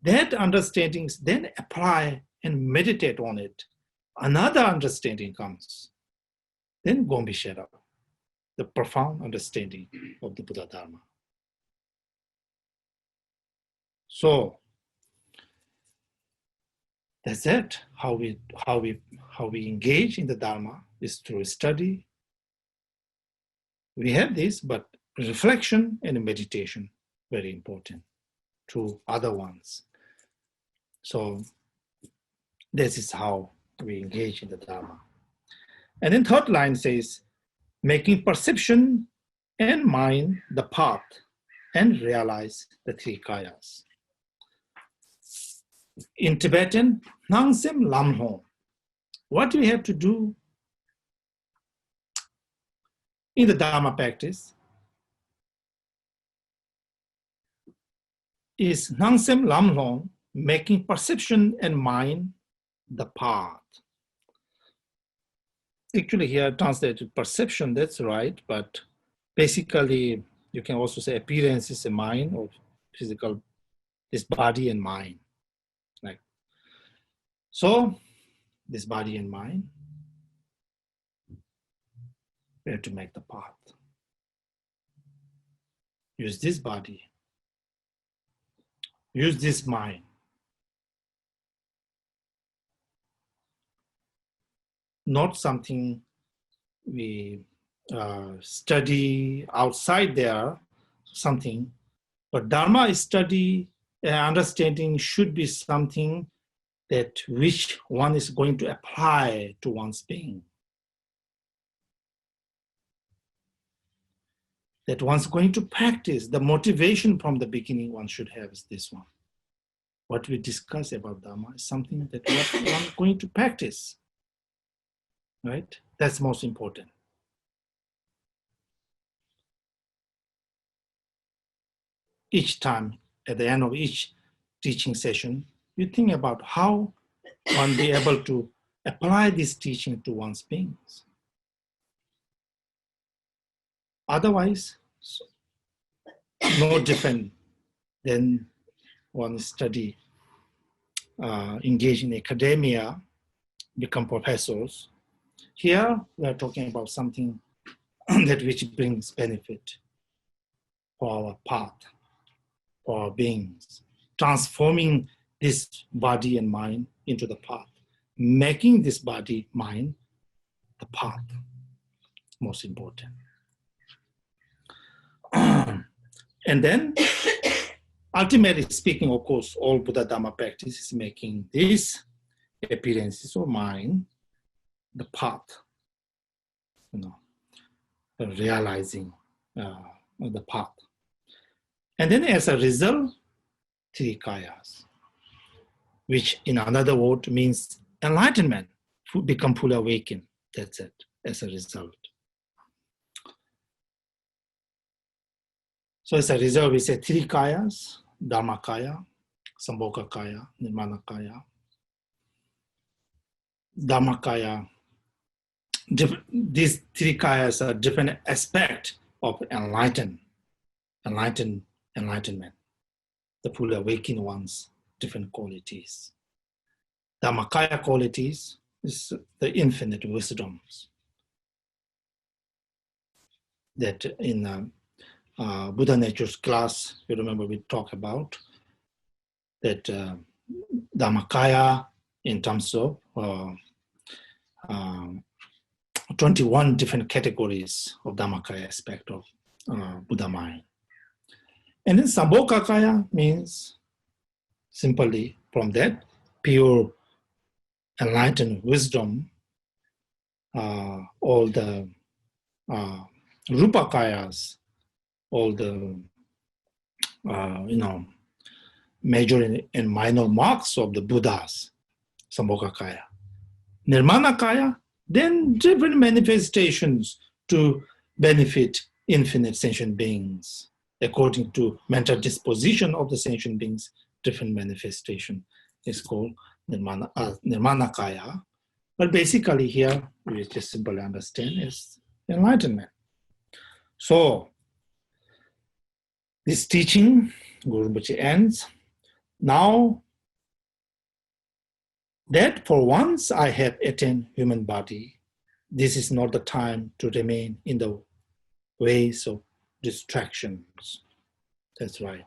That understanding then apply and meditate on it. Another understanding comes. Then Gombi Shera, the profound understanding of the Buddha Dharma. So, That's it. How we engage in the Dharma is through study. We have this, but reflection and meditation, very important to other ones. So this is how we engage in the Dharma. And then third line says, making perception and mind the path and realize the three kayas. In Tibetan, Nangsem Lamho. What do we have to do in the Dharma practice is Nangsem Lamho, making perception and mind the path. Actually here translated perception, that's right, but basically you can also say appearance is a mind or physical, this body and mind. Like, so this body and mind, we have to make the path. Use this body, use this mind. Not something we study outside there, something, but Dharma study and understanding should be something that which one is going to apply to one's being. That one's going to practice. The motivation from the beginning one should have is this one. What we discuss about Dharma is something that one is going to practice. Right? That's most important. Each time, at the end of each teaching session, you think about how one be able to apply this teaching to one's beings. Otherwise, no different than one study, engage in academia, become professors. Here, we are talking about something that which brings benefit for our path, for our beings, transforming this body and mind into the path, making this body, mind, the path, most important. And then, ultimately speaking, of course, all Buddha Dharma practice is making these appearances of mind the path, realizing the path. And then as a result, three kayas, which in another word means enlightenment, become fully awakened. That's it, as a result. So as a result, we say three kayas, Dhammakaya, Sambhogakaya, Nirmanakaya. Dhammakaya, these three kayas are different aspects of enlightenment, the fully awakened ones, different qualities. Dhammakaya qualities is the infinite wisdoms that in Buddha Nature's class, you remember we talked about that Dhammakaya in terms of 21 different categories of Dhammakaya aspect of Buddha mind. And then Sambhogakaya means simply from that pure enlightened wisdom, all the Rupakayas, all the major and minor marks of the Buddhas, Sambhogakaya. Nirmanakaya, then different manifestations to benefit infinite sentient beings. According to mental disposition of the sentient beings, different manifestation is called Nirmanakaya. But basically here, we just simply understand is enlightenment. So, this teaching, Guru Rinpoche ends. Now that for once I have attained human body, this is not the time to remain in the ways of distractions. That's right.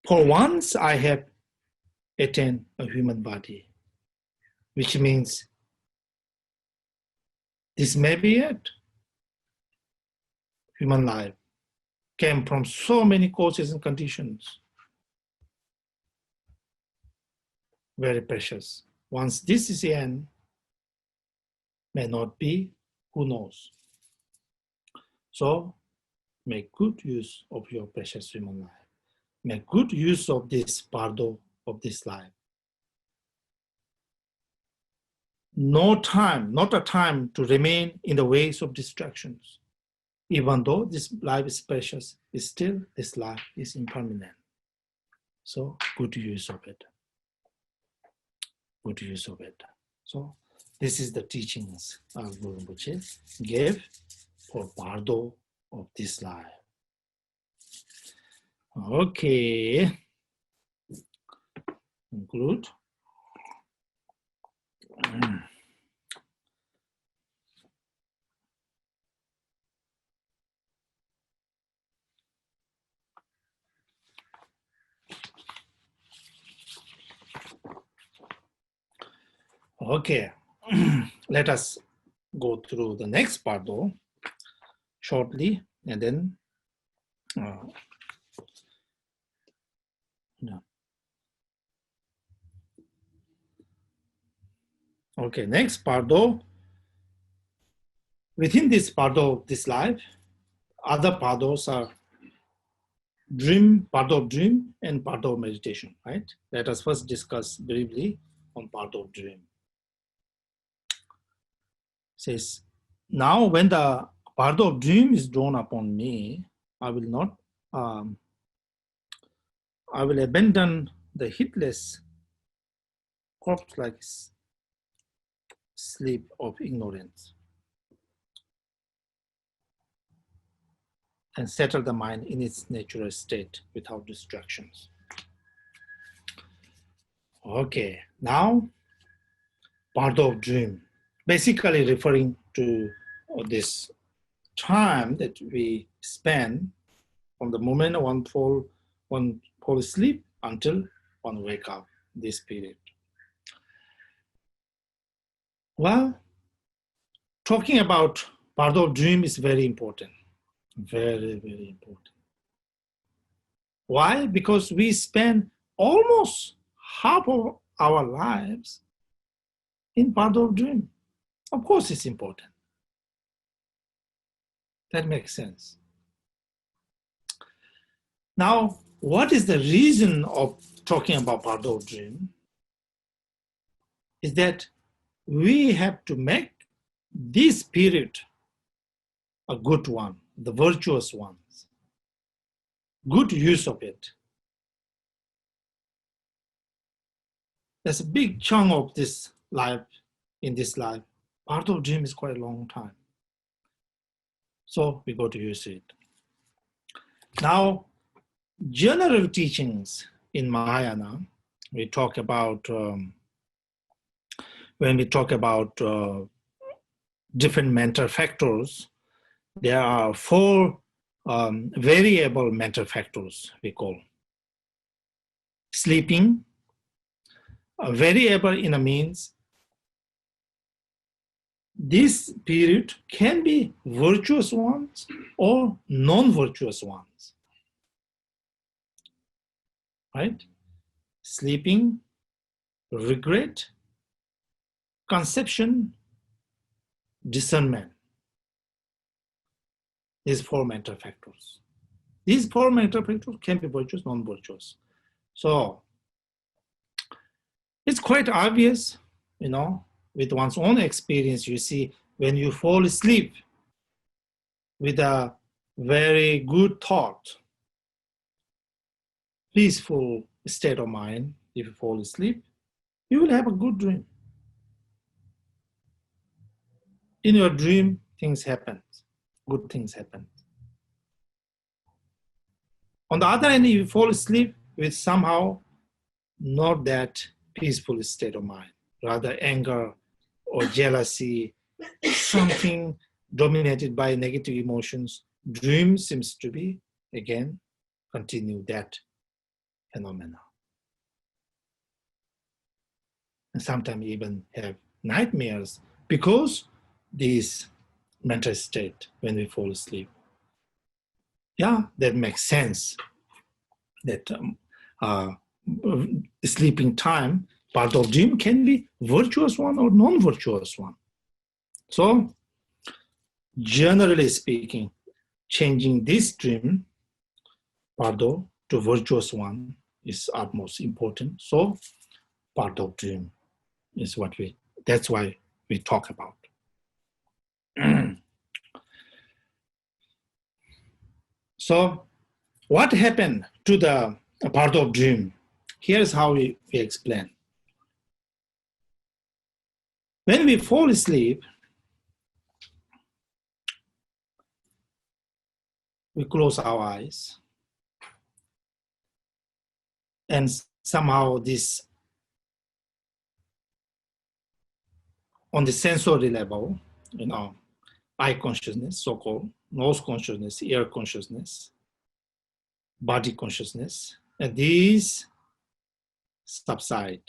For once I have attain a human body, which means this may be it. Human life came from so many causes and conditions. Very precious. Once this is the end, may not be, who knows? So make good use of your precious human life. Make good use of this bardo of this life. No time, not a time to remain in the ways of distractions. Even though this life is precious, still this life is impermanent. So good use of it. Good use of it. So this is the teachings Guru Rinpoche gave for bardo of this life. Okay. Conclude. Okay, let us go through the part bardo shortly, and then okay, next bardo. Within this bardo of this life, other bardos are bardo of dream and bardo of meditation, right? Let us first discuss briefly on bardo of dream. Says, now when the bardo of dream is drawn upon me, I will not, I will abandon the heedless corpse-like sleep of ignorance and settle the mind in its natural state without distractions. Okay, now bardo of dream, basically referring to this time that we spend from the moment one fall asleep until one wake up, this period. Well, talking about bardo of dream is very important. Very, very important. Why? Because we spend almost half of our lives in bardo of dream. Of course, it's important. That makes sense. Now, what is the reason of talking about bardo of dream? Is that we have to make this period a good one, the virtuous ones. Good use of it. There's a big chunk of this life, in this life. Bardo of dream is quite a long time. So we got to use it. Now, general teachings in Mahayana, we talk about, when we talk about different mental factors, there are 4 variable mental factors we call. Sleeping, a variable in a means this period can be virtuous ones or non-virtuous ones, right? Sleeping, regret, conception, discernment. These 4 mental factors. These 4 mental factors can be virtuous, non-virtuous. So it's quite obvious, with one's own experience, you see when you fall asleep with a very good thought, peaceful state of mind, if you fall asleep, you will have a good dream. In your dream, things happen, good things happen. On the other hand, if you fall asleep with somehow not that peaceful state of mind, rather anger or jealousy, something dominated by negative emotions, dream seems to be, again, continue that phenomena. and sometimes even have nightmares because this mental state when we fall asleep. Yeah, that makes sense. That sleeping time, part of dream can be virtuous one or non-virtuous one. So generally speaking, changing this dream, Bardo, to virtuous one is utmost important. So part of dream is that's why we talk about. So what happened to the part of dream? Here's how we explain. When we fall asleep, we close our eyes, and somehow this, on the sensory level, eye consciousness, so-called, nose consciousness, ear consciousness, body consciousness, and these subside.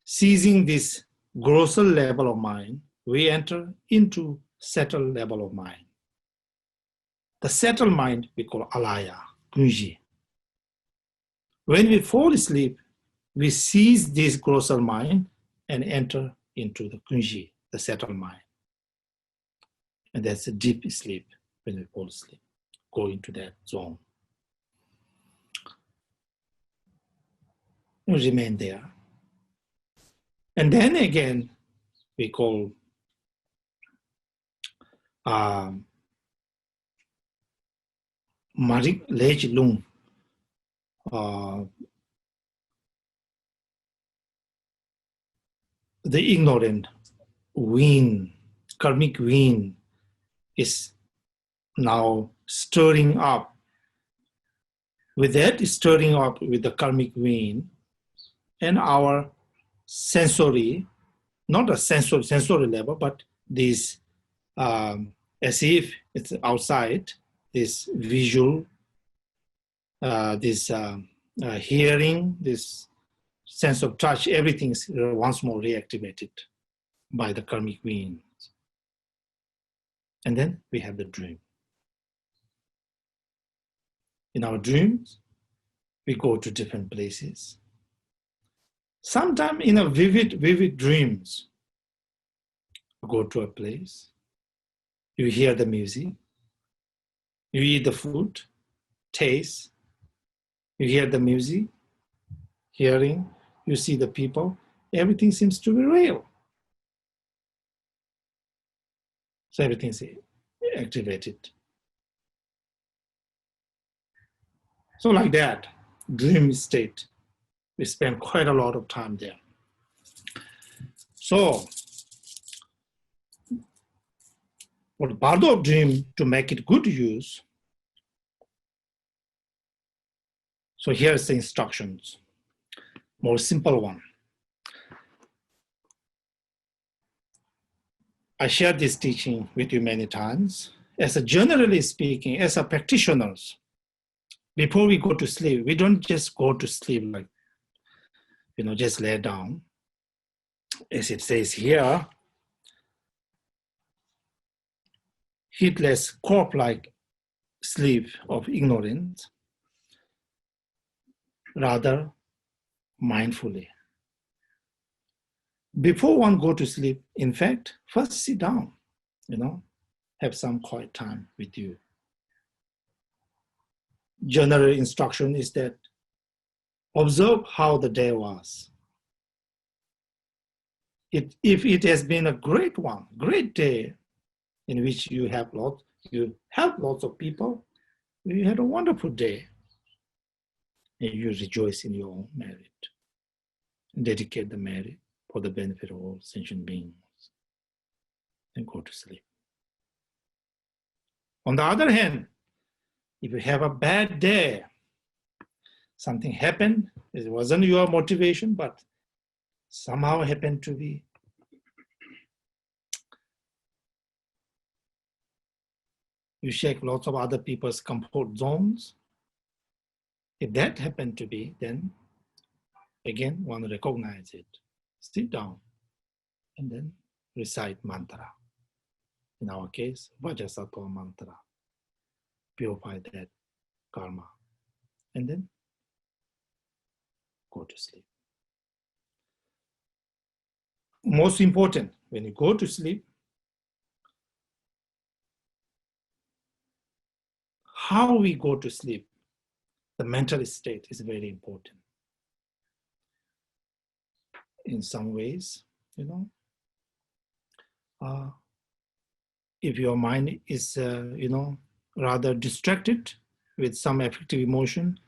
Seizing this grosser level of mind, we enter into settled level of mind. The settled mind we call alaya, kunji. When we fall asleep, we seize this grosser mind and enter into the kunji, the settled mind. And that's a deep sleep when we fall asleep, go into that zone. We remain there. And then again, we call Marik Lej Lung, the ignorant wind, karmic wind is now stirring up. With that stirring up with the karmic wind and our sensory, not a sensory level, but this as if it's outside, this visual, this hearing, this sense of touch, everything is once more reactivated by the karmic wind. And then we have the dream. In our dreams, we go to different places. Sometimes in a vivid dreams, you go to a place, you hear the music, you eat the food, taste, you hear the music, hearing, you see the people, everything seems to be real. So everything's activated. So like that, dream state, we spend quite a lot of time there. So for the Bardo of dream, to make it good use, so here's the instructions, more simple one. I shared this teaching with you many times. Generally speaking, as a practitioners, before we go to sleep, we don't just go to sleep like, just lay down. As it says here, heedless, corpse-like sleep of ignorance, rather mindfully. Before one go to sleep, in fact, first sit down, have some quiet time with you. General instruction is that observe how the day was. If it has been a great day, in which you help lots of people, you had a wonderful day, and you rejoice in your own merit, dedicate the merit for the benefit of all sentient beings, and go to sleep. On the other hand, if you have a bad day, something happened, it wasn't your motivation, but somehow happened to be. You shake lots of other people's comfort zones. If that happened to be, then Again, one recognize it. Sit down and then recite mantra. In our case, Vajrayana mantra. Purify that karma. And then go to sleep. Most important, when you go to sleep, how we go to sleep, the mental state is very important. In some ways, if your mind is, rather distracted with some affective emotion,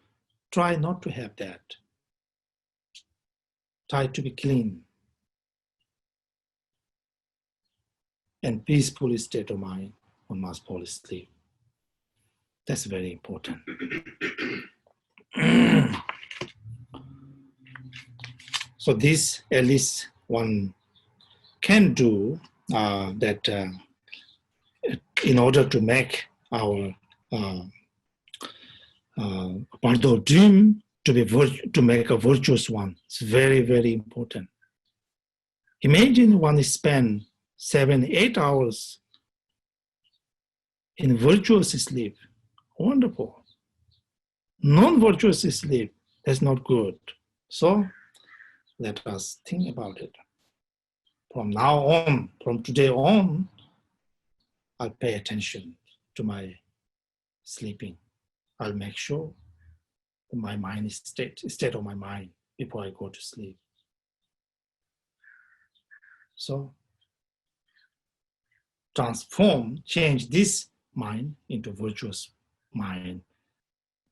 try not to have that. Try to be clean and peaceful state of mind. One must fall asleep. That's very important. So this, at least one can do that in order to make our Bardo dream to make a virtuous one. It's very, very important. Imagine one spend 7-8 hours in virtuous sleep. Wonderful. Non-virtuous sleep, that's not good. So let us think about it. From now on, from today on, I'll pay attention to my sleeping. I'll make sure that my mind is state of my mind before I go to sleep. So change this mind into virtuous mind.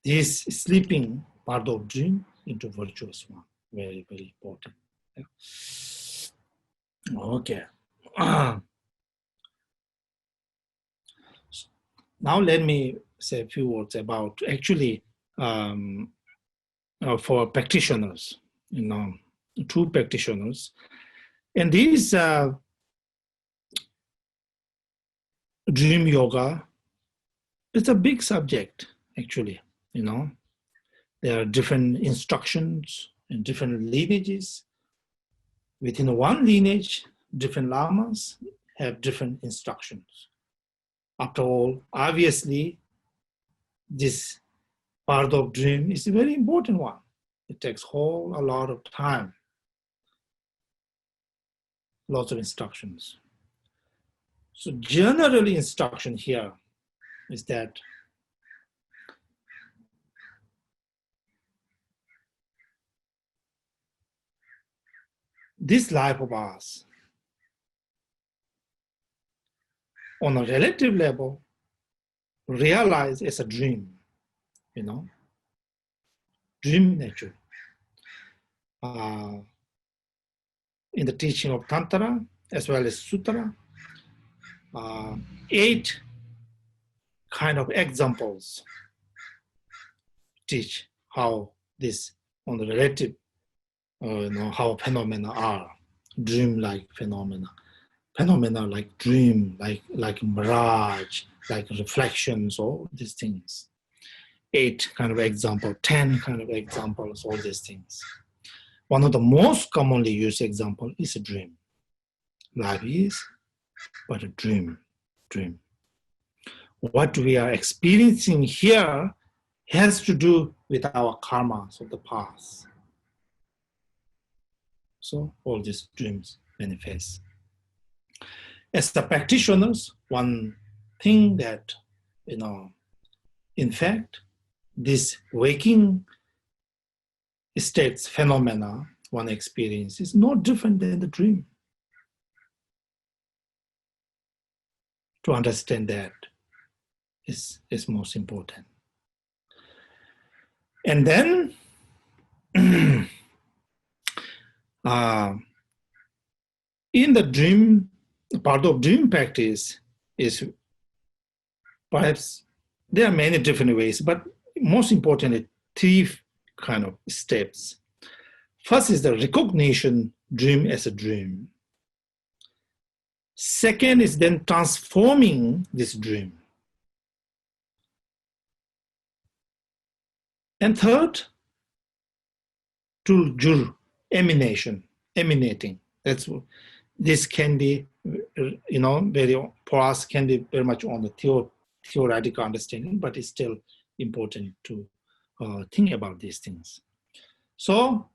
This sleeping part of dream into virtuous one. Very, very important. Okay. Now let me say a few words about actually for practitioners, true practitioners. And these dream yoga, it's a big subject, actually, There are different instructions and different lineages. Within one lineage, different lamas have different instructions. After all, obviously, this part of dream is a very important one. It takes a lot of time, lots of instructions. So generally instruction here is that this life of ours, on a relative level, realized as a dream, dream nature. In the teaching of Tantra, as well as Sutra, 8 kind of examples teach how this, on the relative, how phenomena are, dream-like phenomena like dream, like mirage, like reflections, all these things. 8 kind of example, 10 kind of examples, all these things. One of the most commonly used example is a dream. Life is but a dream. What we are experiencing here has to do with our karmas of the past. So all these dreams manifest. As the practitioners, one thing that, in fact, this waking states phenomena one experience is no different than the dream. To understand that is most important. And then in the dream, part of dream practice is perhaps there are many different ways, but most importantly, 3 kind of steps. First is the recognition dream as a dream. Second is then transforming this dream. And third, Tuljur, emanating. This can be, very, for us, can be very much on the theoretical understanding, but it's still important to think about these things. So,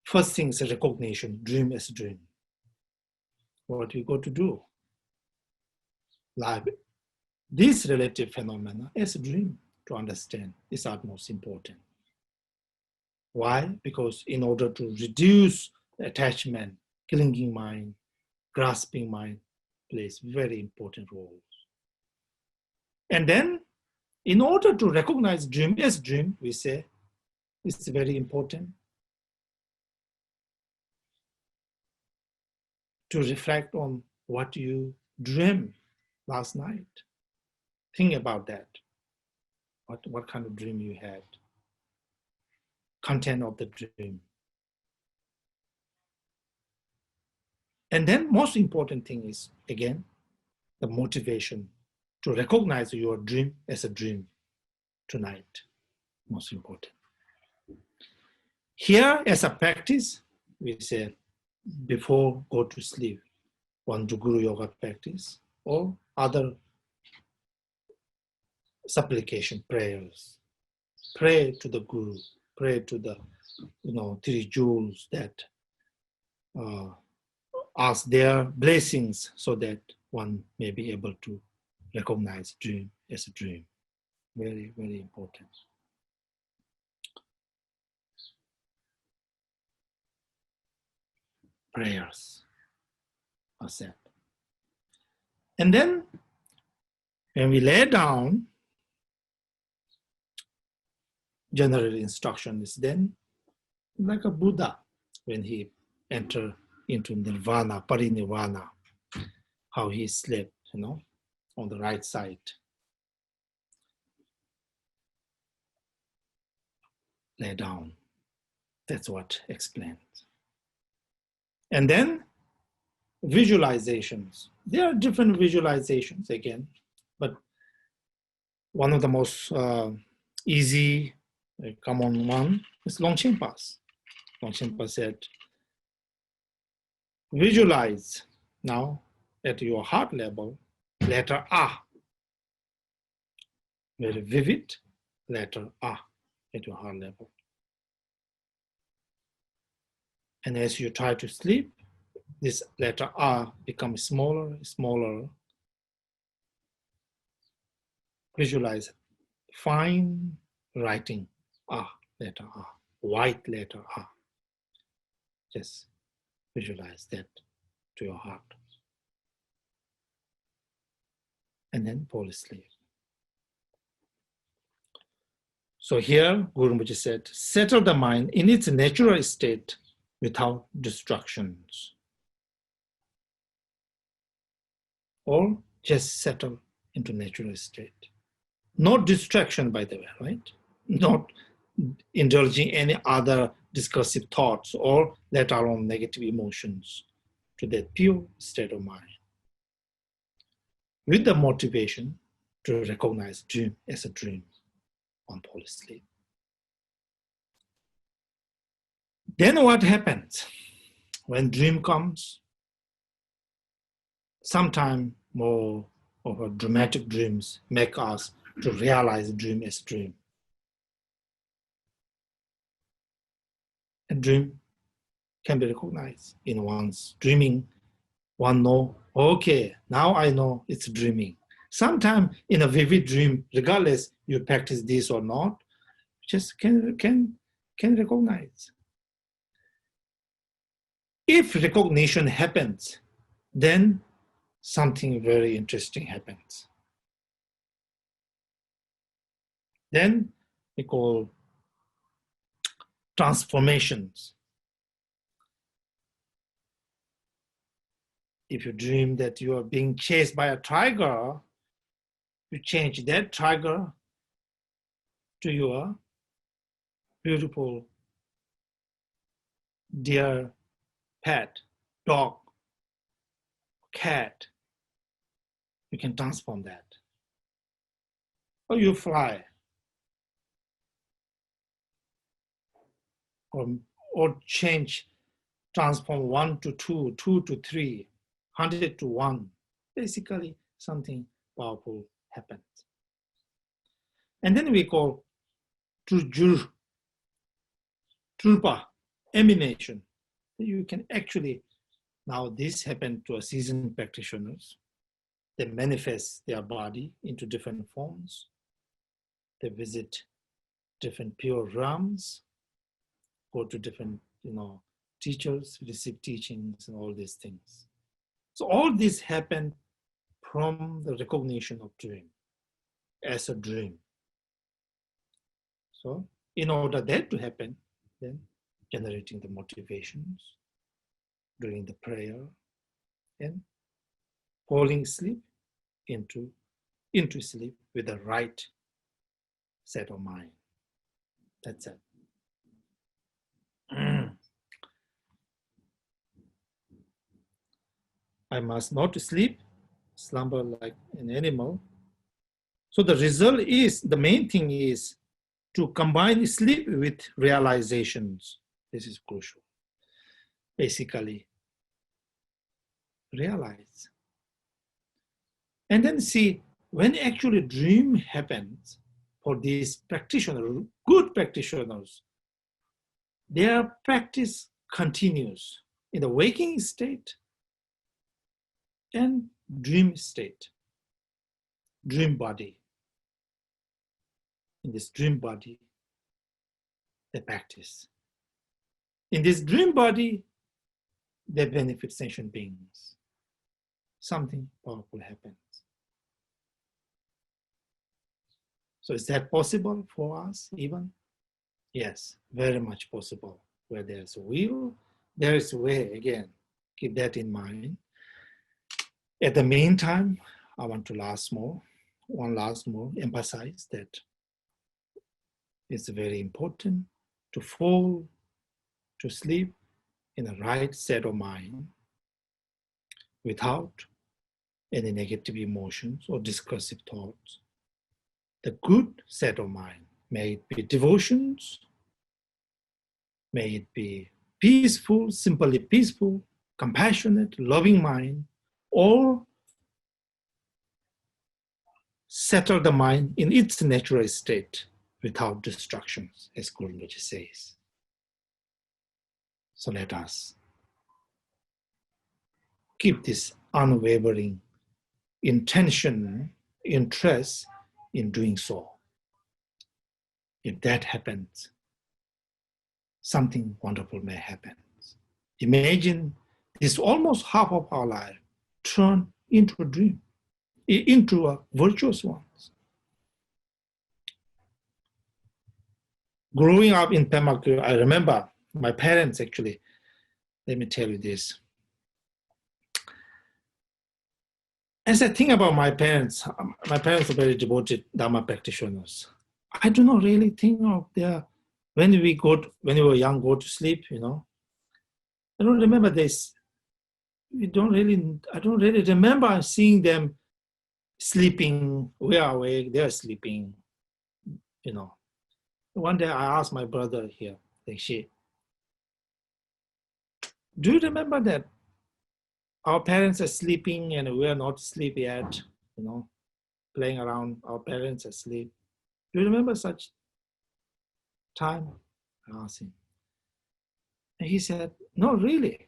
first thing is recognition, dream as a dream. What we got to do? Life, this relative phenomena as a dream to understand is utmost important. Why? Because in order to reduce the attachment, clinging mind, grasping mind plays very important roles. And then, in order to recognize dream as dream, we say it's very important to reflect on what you dreamed last night. Think about that. What kind of dream you had? Content of the dream. And then most important thing is, again, the motivation to recognize your dream as a dream tonight. Most important. Here, as a practice, we say, before go to sleep, one to Guru Yoga practice or other supplication prayers. Pray to the Guru, pray to the, three jewels that ask their blessings so that one may be able to recognize dream as a dream. Very, very important. Prayers are said. And then when we lay down, general instruction is then like a Buddha when he entered into nirvana, parinirvana, how he slept, on the right side. Lay down. That's what explains. And then visualizations. There are different visualizations again, but one of the most easy, common one is Longchenpa's. Longchenpa said, visualize now at your heart level, letter A. Very vivid, letter A at your heart level. And as you try to sleep, this letter A becomes smaller, smaller. Visualize fine writing A, letter A, white letter A. Just visualize that to your heart. And then fall asleep. So here, Guru Rinpoche said, settle the mind in its natural state without distractions. Or just settle into natural state. No distraction, by the way, right? Not indulging any other discursive thoughts or let alone negative emotions to that pure state of mind. With the motivation to recognize dream as a dream on fall asleep. Then what happens? When dream comes, sometimes more of a dramatic dreams make us to realize dream as dream. A dream can be recognized in one's dreaming. One know, okay, now I know it's dreaming. Sometimes in a vivid dream, regardless you practice this or not, just can recognize. If recognition happens, then something very interesting happens. Then we call transformations. If you dream that you are being chased by a tiger, you change that tiger to your beautiful dear pet, dog, cat. You can transform that. Or you fly. or change, transform 1 to 2, 2 to 3, 100 to 1. Basically, something powerful happens. And then we call Trulpa, emanation. You can actually, now this happened to a seasoned practitioners. They manifest their body into different forms. They visit different pure realms, go to different, teachers, receive teachings and all these things. So all this happened from the recognition of dream as a dream. So in order that to happen, then generating the motivations, doing the prayer, and falling asleep into sleep with the right set of mind. That's it. I must not sleep, slumber like an animal. So the result is, the main thing is to combine sleep with realizations. This is crucial. Basically, realize. And then see, when actually dream happens for these practitioners, good practitioners, their practice continues in the waking state and dream state, dream body. In this dream body, they practice. In this dream body, they benefit sentient beings. Something powerful happens. So is that possible for us even? Yes, very much possible. Where there's a will, there is a way. Again, keep that in mind. At the meantime, I want to emphasize that it's very important to fall to sleep in the right set of mind without any negative emotions or discursive thoughts. The good set of mind, may it be devotions, may it be peaceful, simply peaceful, compassionate, loving mind, or settle the mind in its natural state without distractions, as Guru Rinpoche says. So let us keep this unwavering intention, interest in doing so. If that happens, something wonderful may happen. Imagine this almost half of our life turn into a dream, into a virtuous one. Growing up in Pema, I remember my parents actually, let me tell you this. As I think about my parents are very devoted Dharma practitioners. I do not really think of when we were young, go to sleep, I don't remember this. I don't really remember seeing them sleeping. We are awake, they are sleeping, One day I asked my brother here, do you remember that our parents are sleeping and we are not asleep yet, playing around, our parents are asleep. Do you remember such time? I asked him. And he said, no, really.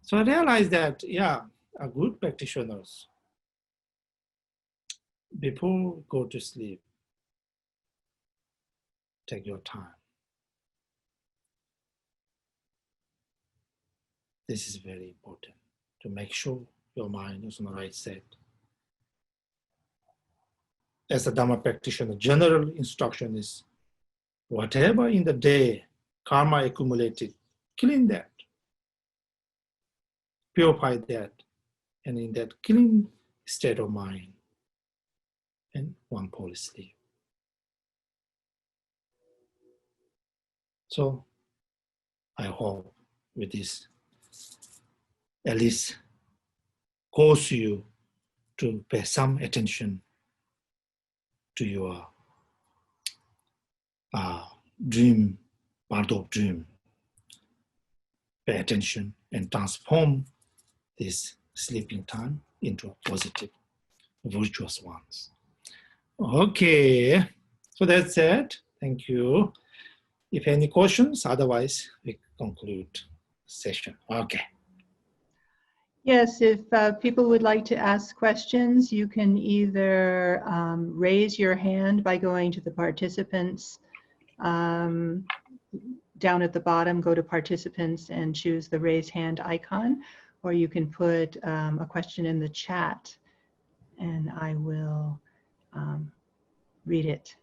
So I realized that, are good practitioners. Before go to sleep, take your time. This is very important to make sure your mind is on the right set. As a Dhamma practitioner, general instruction is whatever in the day karma accumulated, clean that, purify that, and in that clean state of mind, and one fall asleep. So I hope with this, at least cause you to pay some attention to your dream, Bardo dream. Pay attention and transform this sleeping time into a positive, virtuous ones. Okay, so that's it. Thank you. If any questions, otherwise we conclude the session. Okay. Yes, if people would like to ask questions, you can either raise your hand by going to the participants down at the bottom, go to participants and choose the raise hand icon, or you can put a question in the chat and I will read it.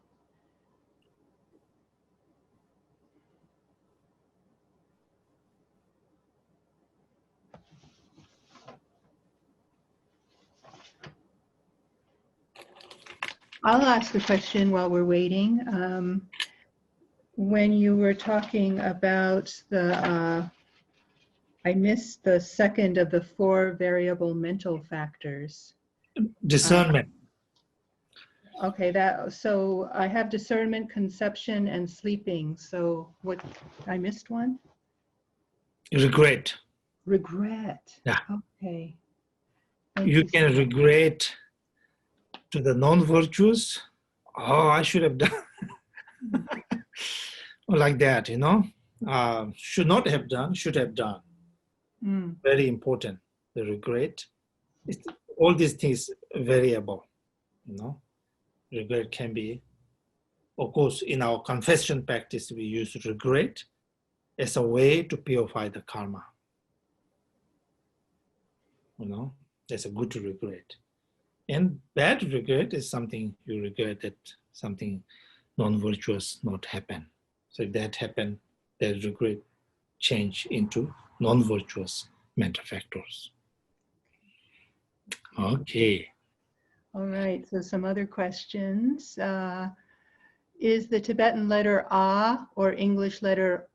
I'll ask the question while we're waiting. When you were talking about the, I missed the second of the 4 variable mental factors. Discernment. Okay, so I have discernment, conception, and sleeping. So what, I missed one? Regret. Regret. Yeah. Okay. You can regret to the non-virtuous. Oh, I should have done. Like that, you know. Should not have done, should have done. Very important. The regret. All these things variable, you know. Regret can be, of course, in our confession practice, we use regret as a way to purify the karma. You know, that's a good regret. And bad regret is something you regret that something non-virtuous not happen. So if that happen, that regret change into non-virtuous mental factors. Okay. All right, so some other questions. Is the Tibetan letter A or English letter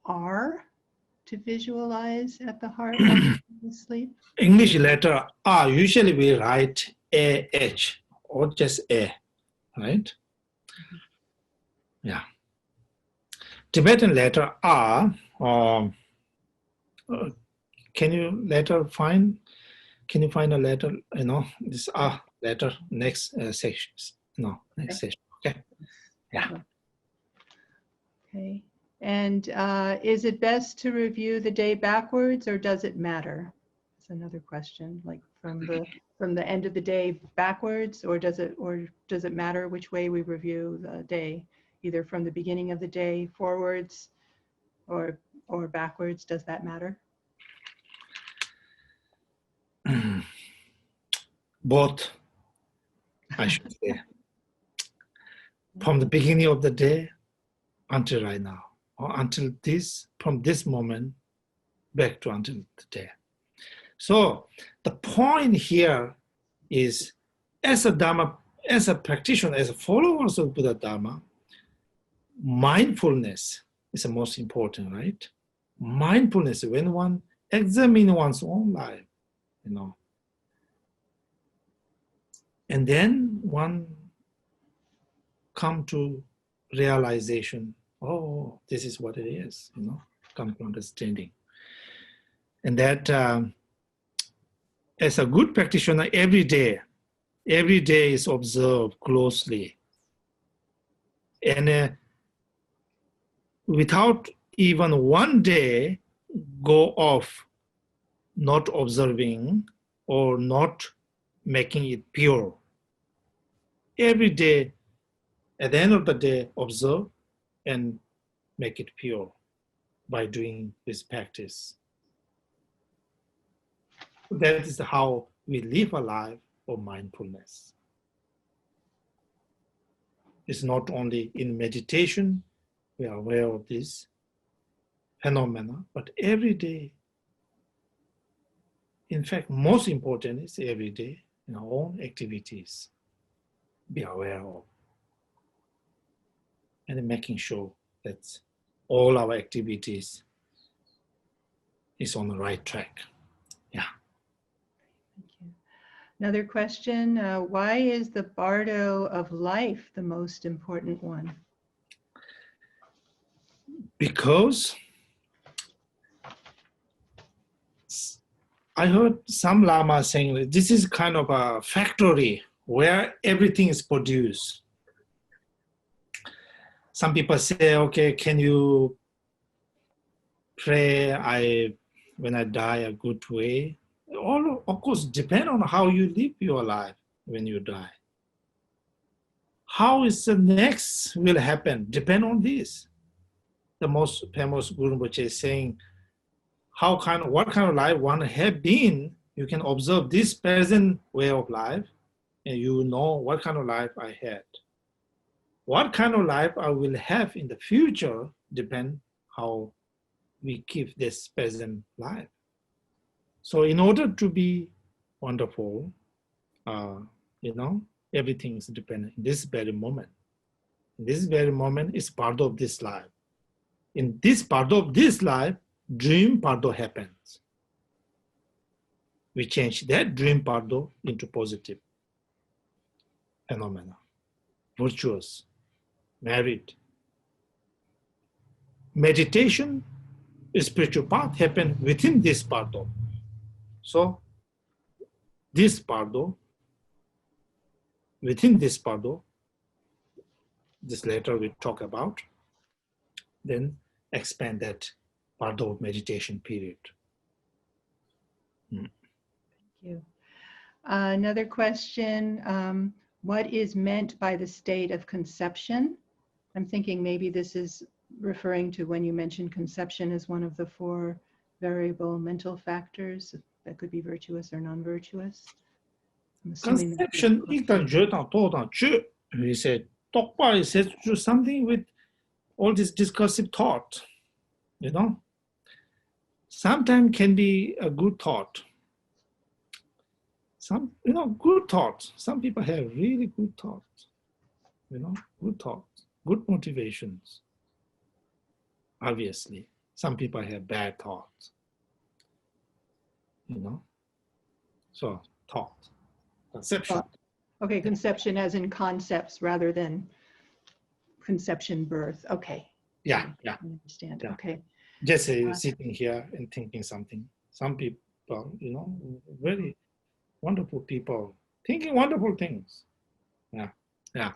R to visualize at the heart of sleep? English letter R, usually we write A-H or just A, right? Yeah. Tibetan letter R, can you find a letter, you know, this R letter next section? No, next session, okay? Yeah. Okay. And is it best to review the day backwards or does it matter? That's another question, like from the end of the day backwards, or does it matter which way we review the day, either from the beginning of the day forwards or backwards? Does that matter? Both, I should say. From the beginning of the day until right now, or until this, from this moment back to until the day. So the point here is, as a Dharma, as a practitioner, as a follower of Buddha Dharma, mindfulness is the most important, right? Mindfulness, when one examines one's own life, you know, and then one come to realization, oh, this is what it is, you know, come to understanding. And that as a good practitioner, every day is observed closely. And without even one day go off not observing or not making it pure. Every day, at the end of the day, observe and make it pure by doing this practice. That is how we live a life of mindfulness. It's not only in meditation, we are aware of this phenomena, but every day. In fact, most important is every day in our own activities, be aware of. And making sure that all our activities is on the right track. Yeah. Thank you. Another question, why is the Bardo of life the most important one? Because I heard some Lama saying that this is kind of a factory where everything is produced. Some people say, okay, can you pray when I die a good way? All, of course, depend on how you live your life when you die. How is the next will happen? Depend on this. The most famous Guru Rinpoche is saying, what kind of life one have been, you can observe this present way of life, and you know what kind of life I had. What kind of life I will have in the future depend how we keep this present life. So in order to be wonderful, everything is dependent in this very moment. In this very moment is part of this life. In this part of this life, dream Bardo happens. We change that dream Bardo into positive phenomena, virtuous, merit. Meditation, spiritual path happen within this Bardo. So this Bardo, within this Bardo, this later we talk about, then expand that Bardo meditation period. Thank you. Another question, what is meant by the state of conception? I'm thinking maybe this is referring to when you mentioned conception as one of the 4 variable mental factors that could be virtuous or non-virtuous. Conception, we said, Tokpa says to something with all this discursive thought, Sometimes can be a good thought. Good thoughts. Some people have really good thoughts, good thoughts, good motivations. Obviously, some people have bad thoughts, So, thought, conception. Thought. Okay, conception as in concepts rather than conception, birth. Okay. Yeah. I understand. Yeah. Okay. Just sitting here and thinking something. Some people, very wonderful people, thinking wonderful things. Yeah.